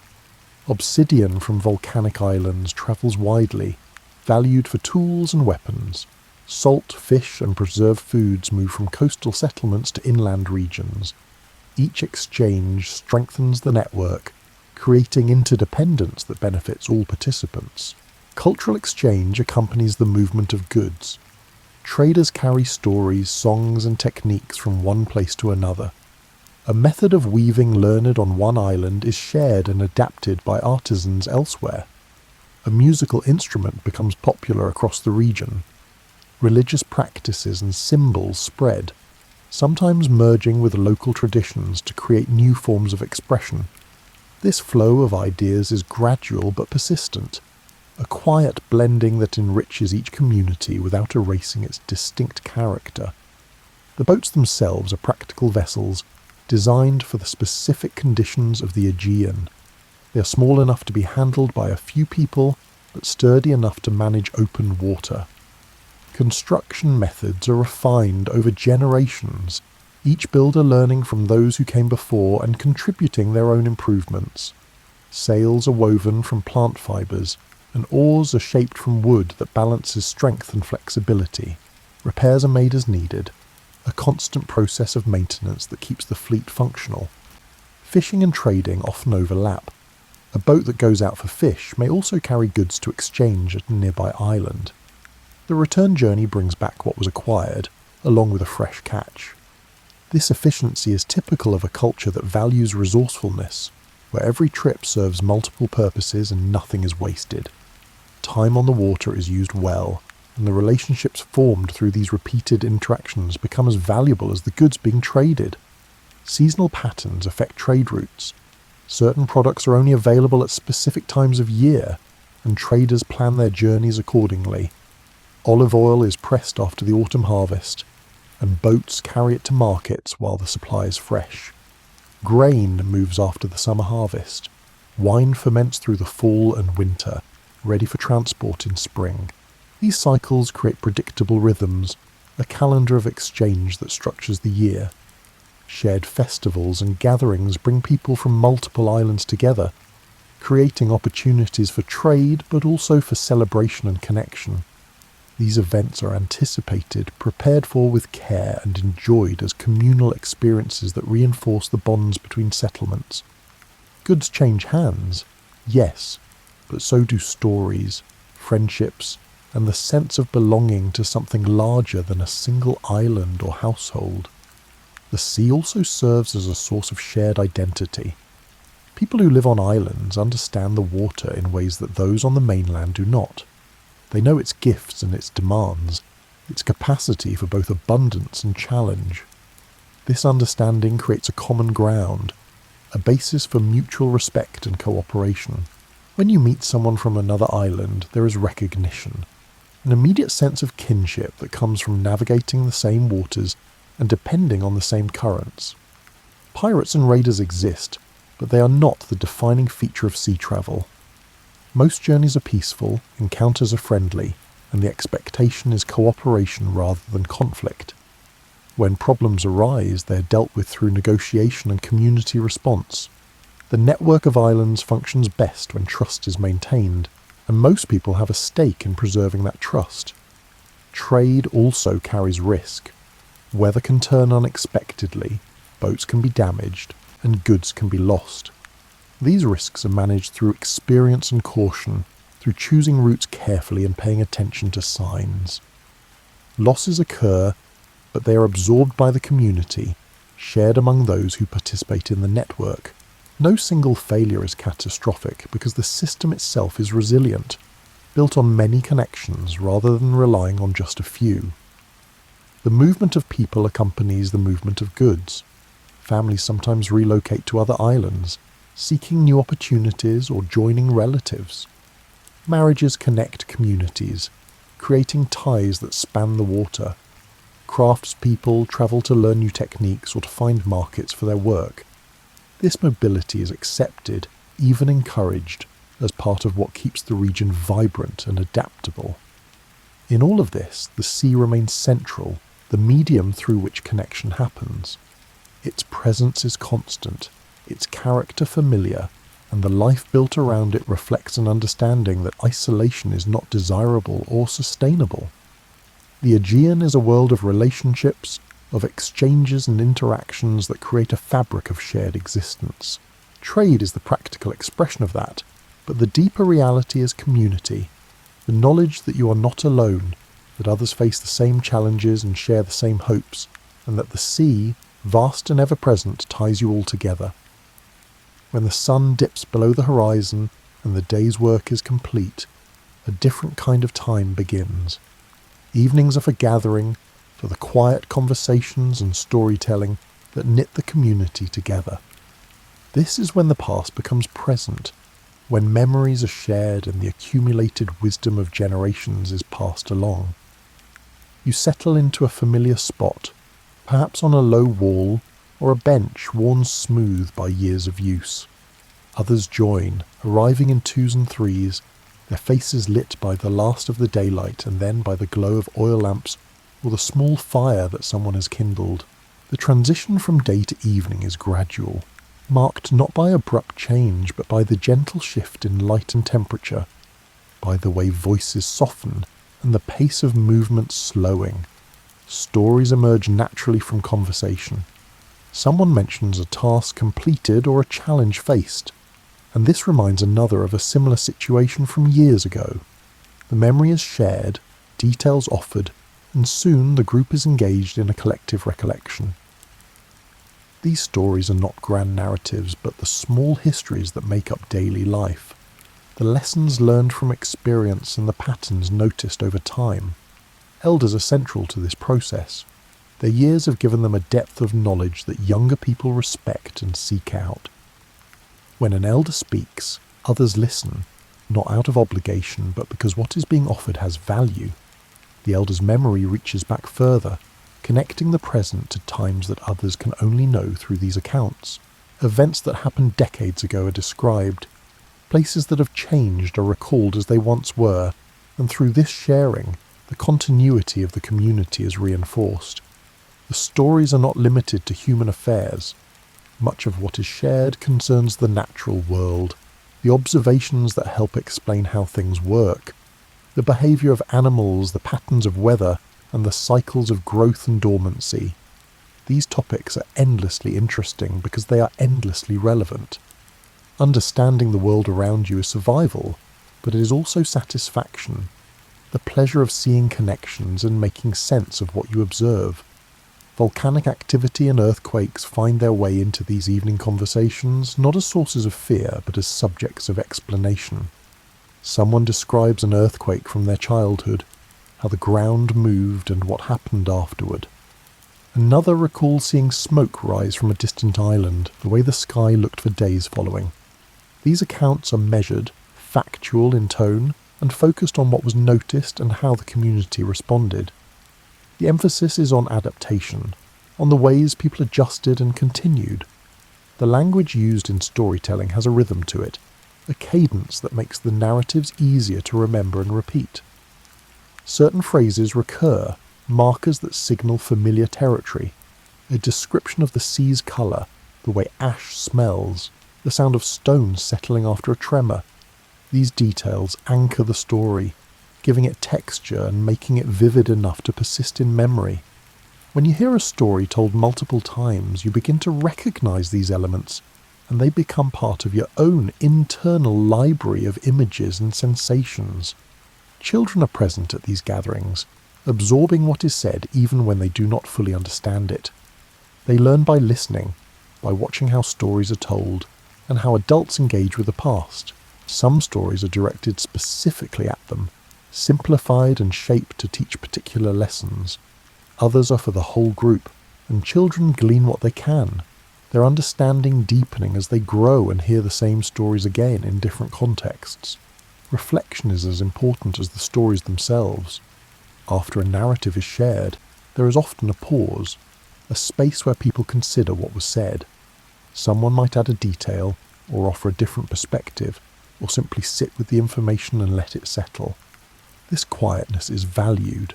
Speaker 1: Obsidian from volcanic islands travels widely, valued for tools and weapons. Salt, fish and preserved foods move from coastal settlements to inland regions. Each exchange strengthens the network, creating interdependence that benefits all participants. Cultural exchange accompanies the movement of goods. Traders carry stories, songs and techniques from one place to another. A method of weaving learned on one island is shared and adapted by artisans elsewhere. A musical instrument becomes popular across the region. Religious practices and symbols spread, sometimes merging with local traditions to create new forms of expression. This flow of ideas is gradual but persistent, a quiet blending that enriches each community without erasing its distinct character. The boats themselves are practical vessels, designed for the specific conditions of the Aegean. They are small enough to be handled by a few people, but sturdy enough to manage open water. Construction methods are refined over generations, each builder learning from those who came before and contributing their own improvements. Sails are woven from plant fibres, and oars are shaped from wood that balances strength and flexibility. Repairs are made as needed, a constant process of maintenance that keeps the fleet functional. Fishing and trading often overlap. A boat that goes out for fish may also carry goods to exchange at a nearby island. The return journey brings back what was acquired, along with a fresh catch. This efficiency is typical of a culture that values resourcefulness, where every trip serves multiple purposes and nothing is wasted. Time on the water is used well, and the relationships formed through these repeated interactions become as valuable as the goods being traded. Seasonal patterns affect trade routes. Certain products are only available at specific times of year, and traders plan their journeys accordingly. Olive oil is pressed after the autumn harvest, and boats carry it to markets while the supply is fresh. Grain moves after the summer harvest. Wine ferments through the fall and winter, ready for transport in spring. These cycles create predictable rhythms, a calendar of exchange that structures the year. Shared festivals and gatherings bring people from multiple islands together, creating opportunities for trade but also for celebration and connection. These events are anticipated, prepared for with care, and enjoyed as communal experiences that reinforce the bonds between settlements. Goods change hands, yes, but so do stories, friendships, and the sense of belonging to something larger than a single island or household. The sea also serves as a source of shared identity. People who live on islands understand the water in ways that those on the mainland do not. They know its gifts and its demands, its capacity for both abundance and challenge. This understanding creates a common ground, a basis for mutual respect and cooperation. When you meet someone from another island, there is recognition, an immediate sense of kinship that comes from navigating the same waters and depending on the same currents. Pirates and raiders exist, but they are not the defining feature of sea travel. Most journeys are peaceful, encounters are friendly, and the expectation is cooperation rather than conflict. When problems arise, they are dealt with through negotiation and community response. The network of islands functions best when trust is maintained, and most people have a stake in preserving that trust. Trade also carries risk. Weather can turn unexpectedly, boats can be damaged, and goods can be lost. These risks are managed through experience and caution, through choosing routes carefully and paying attention to signs. Losses occur, but they are absorbed by the community, shared among those who participate in the network. No single failure is catastrophic because the system itself is resilient, built on many connections rather than relying on just a few. The movement of people accompanies the movement of goods. Families sometimes relocate to other islands, seeking new opportunities or joining relatives. Marriages connect communities, creating ties that span the water. Craftspeople travel to learn new techniques or to find markets for their work. This mobility is accepted, even encouraged, as part of what keeps the region vibrant and adaptable. In all of this, the sea remains central, the medium through which connection happens. Its presence is constant, its character familiar, and the life built around it reflects an understanding that isolation is not desirable or sustainable. The Aegean is a world of relationships, of exchanges and interactions that create a fabric of shared existence. Trade is the practical expression of that, but the deeper reality is community, the knowledge that you are not alone, that others face the same challenges and share the same hopes, and that the sea, vast and ever-present, ties you all together. When the sun dips below the horizon and the day's work is complete, a different kind of time begins. Evenings are for gathering, for the quiet conversations and storytelling that knit the community together. This is when the past becomes present, when memories are shared and the accumulated wisdom of generations is passed along. You settle into a familiar spot, perhaps on a low wall or a bench worn smooth by years of use. Others join, arriving in twos and threes, their faces lit by the last of the daylight and then by the glow of oil lamps or the small fire that someone has kindled. The transition from day to evening is gradual, marked not by abrupt change but by the gentle shift in light and temperature, by the way voices soften and the pace of movement slowing. Stories emerge naturally from conversation. Someone mentions a task completed or a challenge faced, and this reminds another of a similar situation from years ago. The memory is shared, details offered, and soon the group is engaged in a collective recollection. These stories are not grand narratives, but the small histories that make up daily life, the lessons learned from experience and the patterns noticed over time. Elders are central to this process. Their years have given them a depth of knowledge that younger people respect and seek out. When an elder speaks, others listen, not out of obligation, but because what is being offered has value. The elder's memory reaches back further, connecting the present to times that others can only know through these accounts. Events that happened decades ago are described. Places that have changed are recalled as they once were, and through this sharing, the continuity of the community is reinforced. The stories are not limited to human affairs. Much of what is shared concerns the natural world, the observations that help explain how things work, the behaviour of animals, the patterns of weather, and the cycles of growth and dormancy. These topics are endlessly interesting because they are endlessly relevant. Understanding the world around you is survival, but it is also satisfaction, the pleasure of seeing connections and making sense of what you observe. Volcanic activity and earthquakes find their way into these evening conversations, not as sources of fear, but as subjects of explanation. Someone describes an earthquake from their childhood, how the ground moved and what happened afterward. Another recalls seeing smoke rise from a distant island, the way the sky looked for days following. These accounts are measured, factual in tone, and focused on what was noticed and how the community responded. The emphasis is on adaptation. on the ways people adjusted and continued. The language used in storytelling has a rhythm to it, a cadence that makes the narratives easier to remember and repeat. Certain phrases recur, markers that signal familiar territory, a description of the sea's colour, the way ash smells, the sound of stones settling after a tremor. These details anchor the story, giving it texture and making it vivid enough to persist in memory. When you hear a story told multiple times, you begin to recognise these elements, and they become part of your own internal library of images and sensations. Children are present at these gatherings, absorbing what is said even when they do not fully understand it. They learn by listening, by watching how stories are told, and how adults engage with the past. Some stories are directed specifically at them, simplified and shaped to teach particular lessons. Others are for the whole group, and children glean what they can, their understanding deepening as they grow and hear the same stories again in different contexts. Reflection is as important as the stories themselves. After a narrative is shared, there is often a pause, a space where people consider what was said. Someone might add a detail, or offer a different perspective, or simply sit with the information and let it settle. This quietness is valued,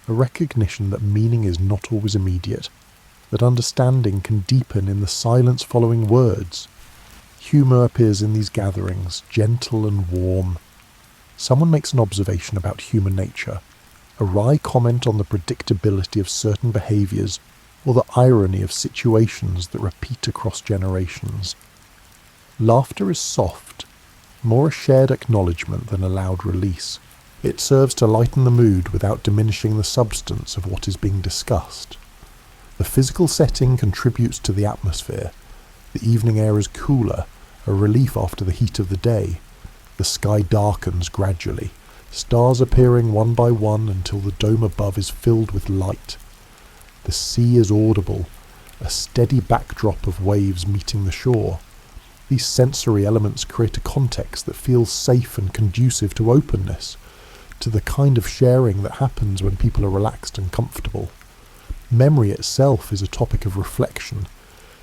Speaker 1: a recognition that meaning is not always immediate, that understanding can deepen in the silence following words. Humour appears in these gatherings, gentle and warm. Someone makes an observation about human nature, a wry comment on the predictability of certain behaviours, or the irony of situations that repeat across generations. Laughter is soft, more a shared acknowledgement than a loud release. It serves to lighten the mood without diminishing the substance of what is being discussed. The physical setting contributes to the atmosphere. The evening air is cooler, a relief after the heat of the day. The sky darkens gradually, stars appearing one by one until the dome above is filled with light. The sea is audible, a steady backdrop of waves meeting the shore. These sensory elements create a context that feels safe and conducive to openness, to the kind of sharing that happens when people are relaxed and comfortable. Memory itself is a topic of reflection.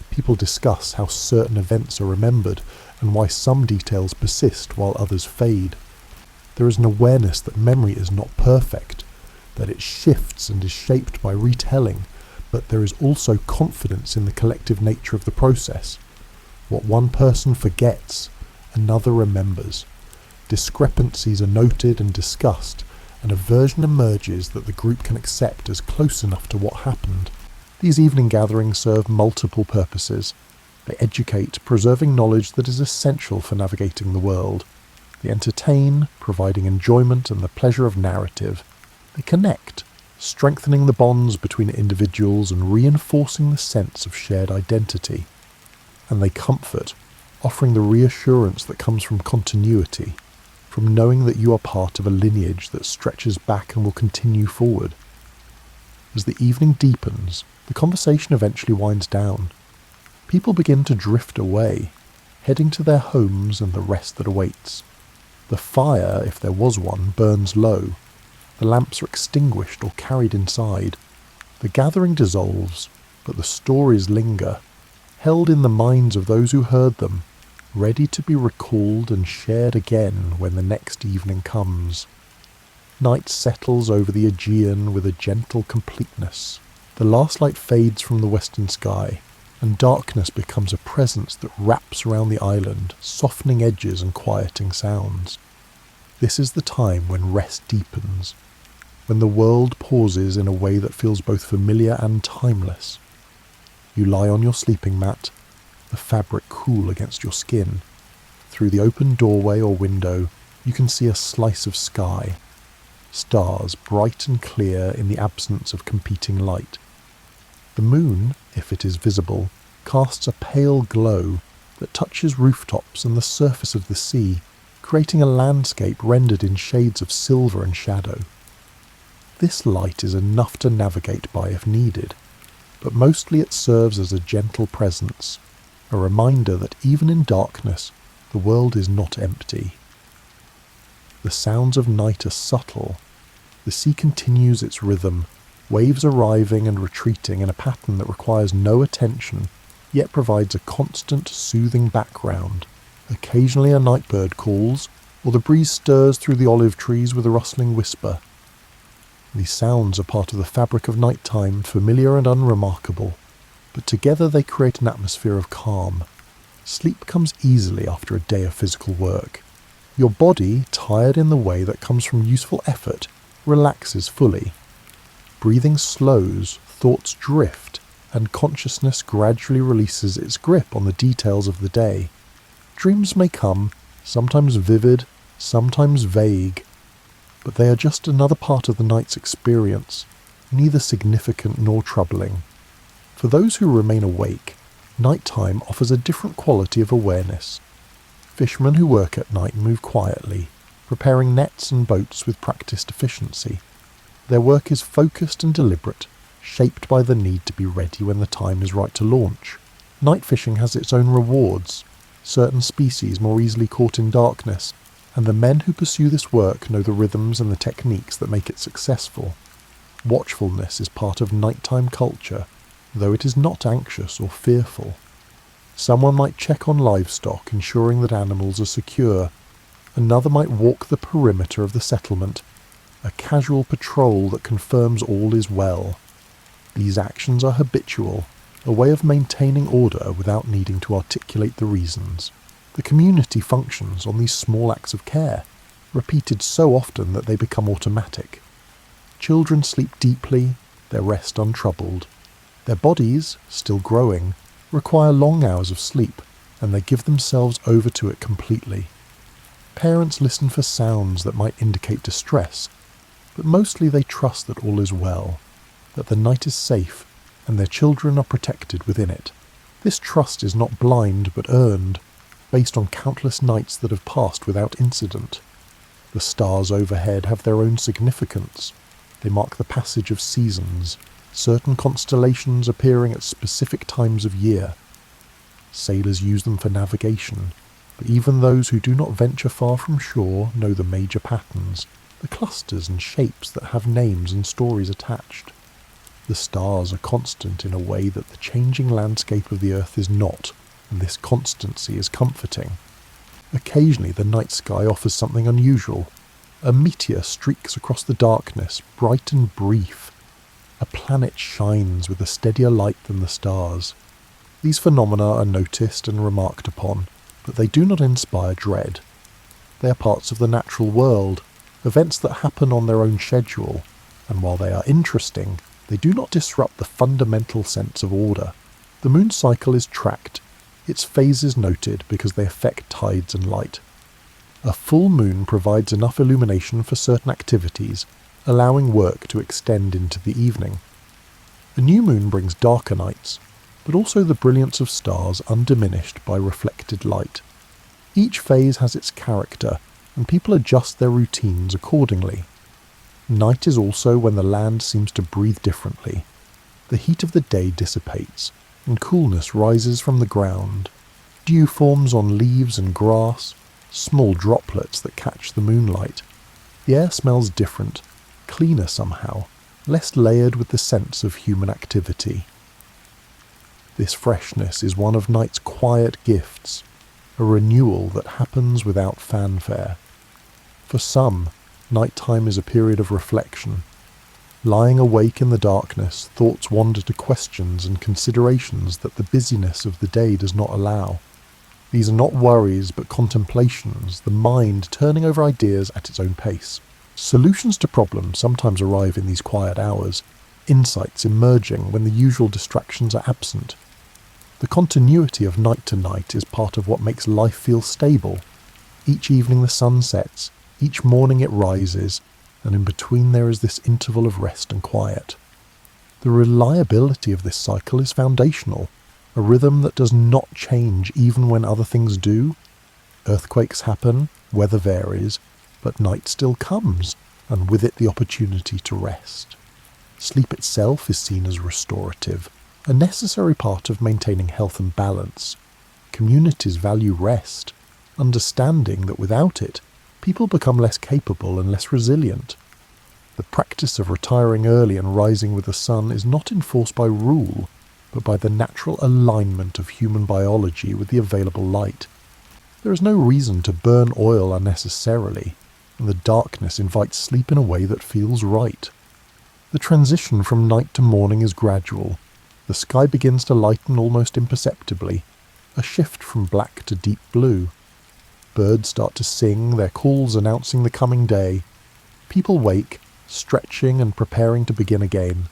Speaker 1: People discuss how certain events are remembered and why some details persist while others fade. There is an awareness that memory is not perfect, that it shifts and is shaped by retelling, but there is also confidence in the collective nature of the process. What one person forgets, another remembers. Discrepancies are noted and discussed, and a version emerges that the group can accept as close enough to what happened. These evening gatherings serve multiple purposes. They educate, preserving knowledge that is essential for navigating the world. They entertain, providing enjoyment and the pleasure of narrative. They connect, strengthening the bonds between individuals and reinforcing the sense of shared identity. And they comfort, offering the reassurance that comes from continuity, from knowing that you are part of a lineage that stretches back and will continue forward. As the evening deepens, the conversation eventually winds down. People begin to drift away, heading to their homes and the rest that awaits. The fire, if there was one, burns low. The lamps are extinguished or carried inside. The gathering dissolves, but the stories linger, held in the minds of those who heard them, ready to be recalled and shared again when the next evening comes. Night settles over the Aegean with a gentle completeness. The last light fades from the western sky, and darkness becomes a presence that wraps around the island, softening edges and quieting sounds. This is the time when rest deepens, when the world pauses in a way that feels both familiar and timeless. You lie on your sleeping mat, the fabric cool against your skin. Through the open doorway or window, you can see a slice of sky. Stars bright and clear in the absence of competing light. The moon, if it is visible, casts a pale glow that touches rooftops and the surface of the sea, creating a landscape rendered in shades of silver and shadow. This light is enough to navigate by if needed, but mostly it serves as a gentle presence, a reminder that even in darkness, the world is not empty. The sounds of night are subtle. The sea continues its rhythm, waves arriving and retreating in a pattern that requires no attention, yet provides a constant, soothing background. Occasionally a night bird calls, or the breeze stirs through the olive trees with a rustling whisper. These sounds are part of the fabric of nighttime, familiar and unremarkable, but together they create an atmosphere of calm. Sleep comes easily after a day of physical work. Your body, tired in the way that comes from useful effort, relaxes fully. Breathing slows, thoughts drift, and consciousness gradually releases its grip on the details of the day. Dreams may come, sometimes vivid, sometimes vague, but they are just another part of the night's experience, neither significant nor troubling. For those who remain awake, nighttime offers a different quality of awareness. Fishermen who work at night move quietly, preparing nets and boats with practiced efficiency. Their work is focused and deliberate, shaped by the need to be ready when the time is right to launch. Night fishing has its own rewards, certain species more easily caught in darkness, and the men who pursue this work know the rhythms and the techniques that make it successful. Watchfulness is part of nighttime culture, though it is not anxious or fearful. Someone might check on livestock, ensuring that animals are secure. Another might walk the perimeter of the settlement, a casual patrol that confirms all is well. These actions are habitual, a way of maintaining order without needing to articulate the reasons. The community functions on these small acts of care, repeated so often that they become automatic. Children sleep deeply, their rest untroubled. Their bodies, still growing, require long hours of sleep, and they give themselves over to it completely. Parents listen for sounds that might indicate distress, but mostly they trust that all is well, that the night is safe, and their children are protected within it. This trust is not blind but earned, based on countless nights that have passed without incident. The stars overhead have their own significance. They mark the passage of seasons, certain constellations appearing at specific times of year. Sailors use them for navigation, but even those who do not venture far from shore know the major patterns, the clusters and shapes that have names and stories attached. The stars are constant in a way that the changing landscape of the earth is not, and this constancy is comforting. Occasionally the night sky offers something unusual. A meteor streaks across the darkness, bright and brief. A planet shines with a steadier light than the stars. These phenomena are noticed and remarked upon, but they do not inspire dread. They are parts of the natural world, events that happen on their own schedule, and while they are interesting, they do not disrupt the fundamental sense of order. The moon cycle is tracked, its phases noted because they affect tides and light. A full moon provides enough illumination for certain activities, allowing work to extend into the evening. A new moon brings darker nights, but also the brilliance of stars undiminished by reflected light. Each phase has its character, and people adjust their routines accordingly. Night is also when the land seems to breathe differently. The heat of the day dissipates, and coolness rises from the ground. Dew forms on leaves and grass, small droplets that catch the moonlight. The air smells different, cleaner somehow, less layered with the sense of human activity. This freshness is one of night's quiet gifts, a renewal that happens without fanfare. For some, nighttime is a period of reflection. Lying awake in the darkness, thoughts wander to questions and considerations that the busyness of the day does not allow. These are not worries but contemplations, the mind turning over ideas at its own pace. Solutions to problems sometimes arrive in these quiet hours, insights emerging when the usual distractions are absent. The continuity of night to night is part of what makes life feel stable. Each evening the sun sets, each morning it rises, and in between there is this interval of rest and quiet. The reliability of this cycle is foundational, a rhythm that does not change even when other things do. Earthquakes happen, weather varies, but night still comes, and with it the opportunity to rest. Sleep itself is seen as restorative, a necessary part of maintaining health and balance. Communities value rest, understanding that without it, people become less capable and less resilient. The practice of retiring early and rising with the sun is not enforced by rule, but by the natural alignment of human biology with the available light. There is no reason to burn oil unnecessarily, and the darkness invites sleep in a way that feels right. The transition from night to morning is gradual. The sky begins to lighten almost imperceptibly, a shift from black to deep blue. Birds start to sing, their calls announcing the coming day. People wake, stretching and preparing to begin again.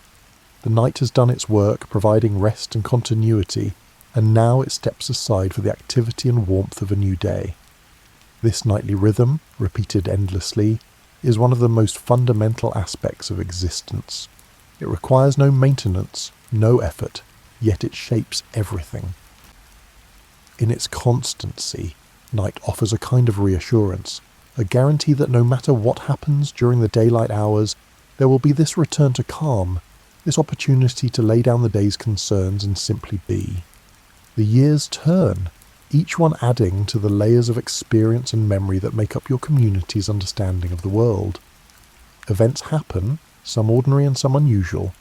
Speaker 1: The night has done its work, providing rest and continuity, and now it steps aside for the activity and warmth of a new day. This nightly rhythm, repeated endlessly, is one of the most fundamental aspects of existence. It requires no maintenance, no effort, yet it shapes everything. In its constancy, night offers a kind of reassurance, a guarantee that no matter what happens during the daylight hours, there will be this return to calm, this opportunity to lay down the day's concerns and simply be. The years turn, each one adding to the layers of experience and memory that make up your community's understanding of the world. Events happen, some ordinary and some unusual,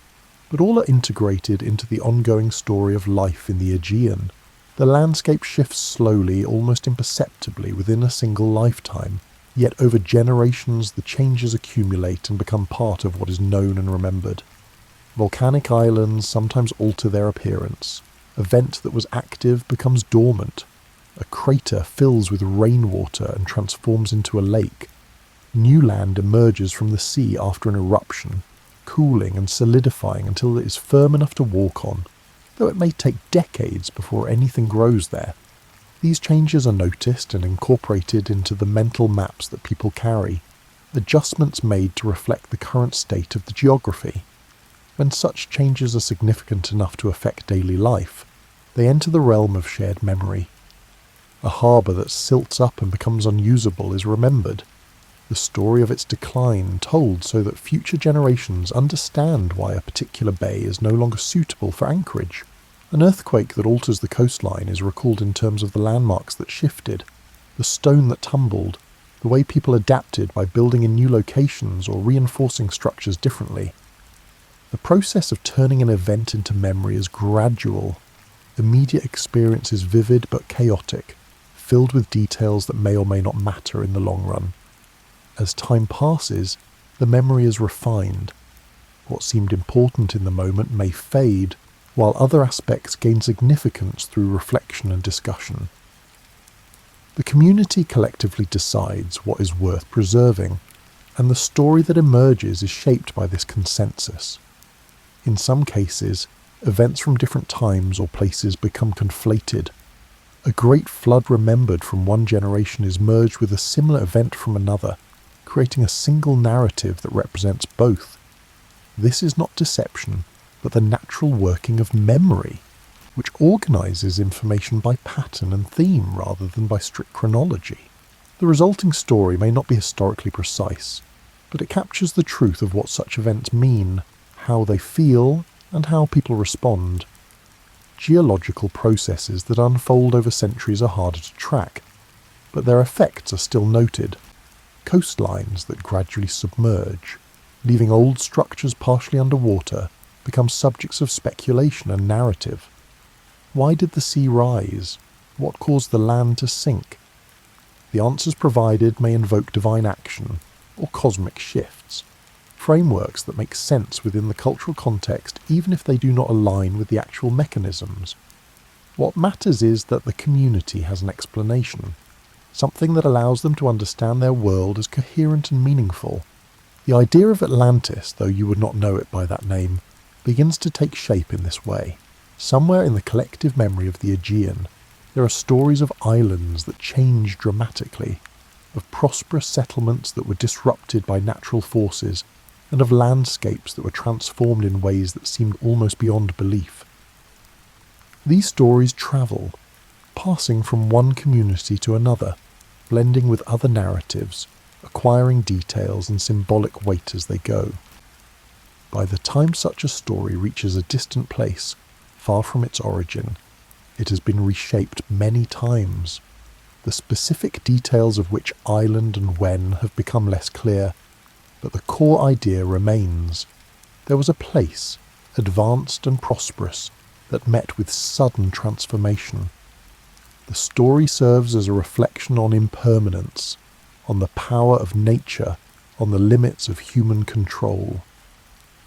Speaker 1: but all are integrated into the ongoing story of life in the Aegean. The landscape shifts slowly, almost imperceptibly within a single lifetime, yet over generations the changes accumulate and become part of what is known and remembered. Volcanic islands sometimes alter their appearance. A vent that was active becomes dormant. A crater fills with rainwater and transforms into a lake. New land emerges from the sea after an eruption, cooling and solidifying until it is firm enough to walk on, though it may take decades before anything grows there. These changes are noticed and incorporated into the mental maps that people carry, adjustments made to reflect the current state of the geography. When such changes are significant enough to affect daily life, they enter the realm of shared memory. A harbour that silts up and becomes unusable is remembered, the story of its decline told so that future generations understand why a particular bay is no longer suitable for anchorage. An earthquake that alters the coastline is recalled in terms of the landmarks that shifted, the stone that tumbled, the way people adapted by building in new locations or reinforcing structures differently. The process of turning an event into memory is gradual. Immediate experience is vivid but chaotic, filled with details that may or may not matter in the long run. As time passes, the memory is refined. What seemed important in the moment may fade, while other aspects gain significance through reflection and discussion. The community collectively decides what is worth preserving, and the story that emerges is shaped by this consensus. In some cases, events from different times or places become conflated. A great flood remembered from one generation is merged with a similar event from another, creating a single narrative that represents both. This is not deception, but the natural working of memory, which organises information by pattern and theme rather than by strict chronology. The resulting story may not be historically precise, but it captures the truth of what such events mean, how they feel, and how people respond. Geological processes that unfold over centuries are harder to track, but their effects are still noted. Coastlines that gradually submerge, leaving old structures partially underwater, become subjects of speculation and narrative. Why did the sea rise? What caused the land to sink? The answers provided may invoke divine action or cosmic shifts, frameworks that make sense within the cultural context even if they do not align with the actual mechanisms. What matters is that the community has an explanation, something that allows them to understand their world as coherent and meaningful. The idea of Atlantis, though you would not know it by that name, begins to take shape in this way. Somewhere in the collective memory of the Aegean, there are stories of islands that change dramatically, of prosperous settlements that were disrupted by natural forces, and of landscapes that were transformed in ways that seemed almost beyond belief. These stories travel, passing from one community to another, blending with other narratives, acquiring details and symbolic weight as they go. By the time such a story reaches a distant place, far from its origin, it has been reshaped many times, the specific details of which island and when have become less clear, but the core idea remains. There was a place, advanced and prosperous, that met with sudden transformation. The story serves as a reflection on impermanence, on the power of nature, on the limits of human control.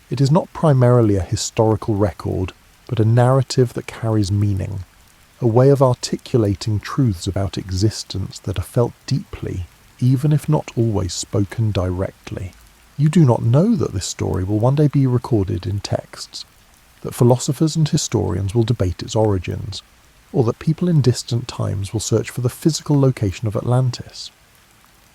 Speaker 1: It is not primarily a historical record, but a narrative that carries meaning, a way of articulating truths about existence that are felt deeply, even if not always spoken directly. You do not know that this story will one day be recorded in texts, that philosophers and historians will debate its origins, or that people in distant times will search for the physical location of Atlantis.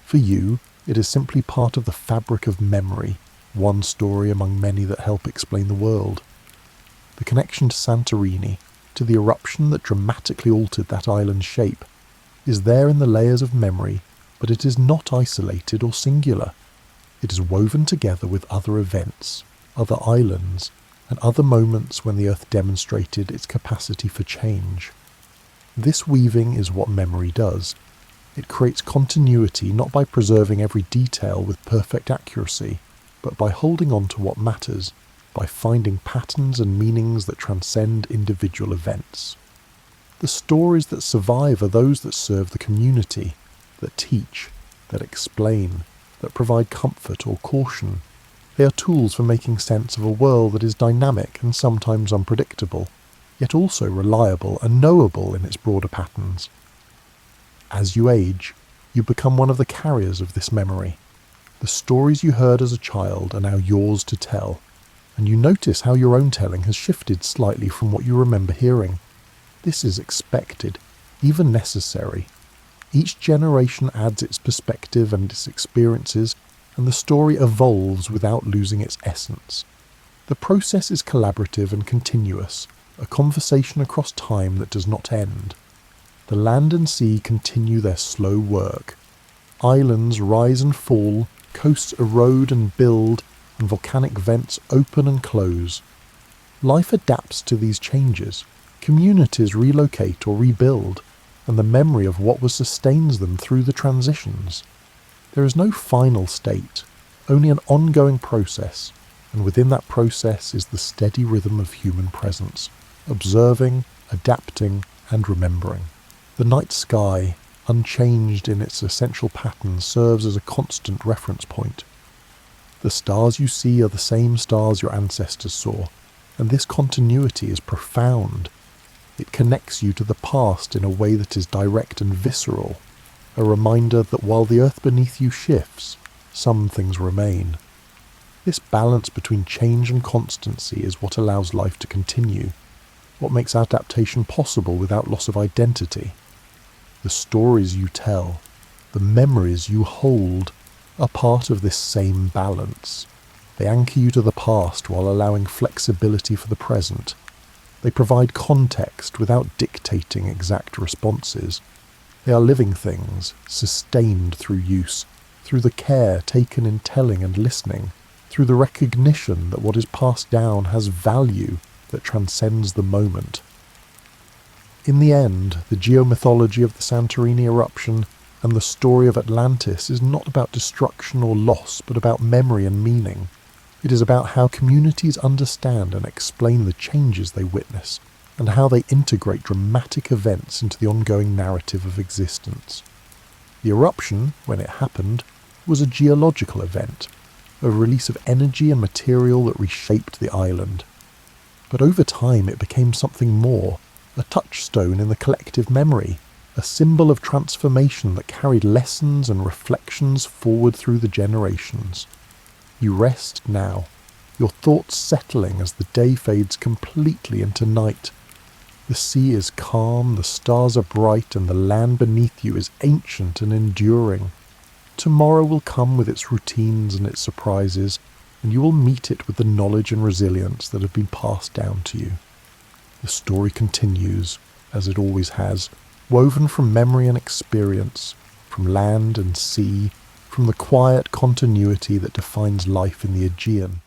Speaker 1: For you, it is simply part of the fabric of memory, one story among many that help explain the world. The connection to Santorini, to the eruption that dramatically altered that island's shape, is there in the layers of memory, but it is not isolated or singular. It is woven together with other events, other islands, and other moments when the Earth demonstrated its capacity for change. This weaving is what memory does. It creates continuity not by preserving every detail with perfect accuracy, but by holding on to what matters, by finding patterns and meanings that transcend individual events. The stories that survive are those that serve the community, that teach, that explain, that provide comfort or caution. They are tools for making sense of a world that is dynamic and sometimes unpredictable, yet also reliable and knowable in its broader patterns. As you age, you become one of the carriers of this memory. The stories you heard as a child are now yours to tell, and you notice how your own telling has shifted slightly from what you remember hearing. This is expected, even necessary. Each generation adds its perspective and its experiences, and the story evolves without losing its essence. The process is collaborative and continuous, a conversation across time that does not end. The land and sea continue their slow work. Islands rise and fall, coasts erode and build, and volcanic vents open and close. Life adapts to these changes. Communities relocate or rebuild, and the memory of what was sustains them through the transitions. There is no final state, only an ongoing process, and within that process is the steady rhythm of human presence, observing, adapting, and remembering. The night sky, unchanged in its essential pattern, serves as a constant reference point. The stars you see are the same stars your ancestors saw, and this continuity is profound. It connects you to the past in a way that is direct and visceral, a reminder that while the earth beneath you shifts, some things remain. This balance between change and constancy is what allows life to continue, what makes adaptation possible without loss of identity. The stories you tell, the memories you hold, are part of this same balance. They anchor you to the past while allowing flexibility for the present. They provide context without dictating exact responses. They are living things, sustained through use, through the care taken in telling and listening, through the recognition that what is passed down has value that transcends the moment. In the end, the geomythology of the Santorini eruption and the story of Atlantis is not about destruction or loss, but about memory and meaning. It is about how communities understand and explain the changes they witness, and how they integrate dramatic events into the ongoing narrative of existence. The eruption, when it happened, was a geological event, a release of energy and material that reshaped the island. But over time it became something more, a touchstone in the collective memory, a symbol of transformation that carried lessons and reflections forward through the generations. You rest now, your thoughts settling as the day fades completely into night. The sea is calm, the stars are bright, and the land beneath you is ancient and enduring. Tomorrow will come with its routines and its surprises, and you will meet it with the knowledge and resilience that have been passed down to you. The story continues, as it always has, woven from memory and experience, from land and sea, from the quiet continuity that defines life in the Aegean.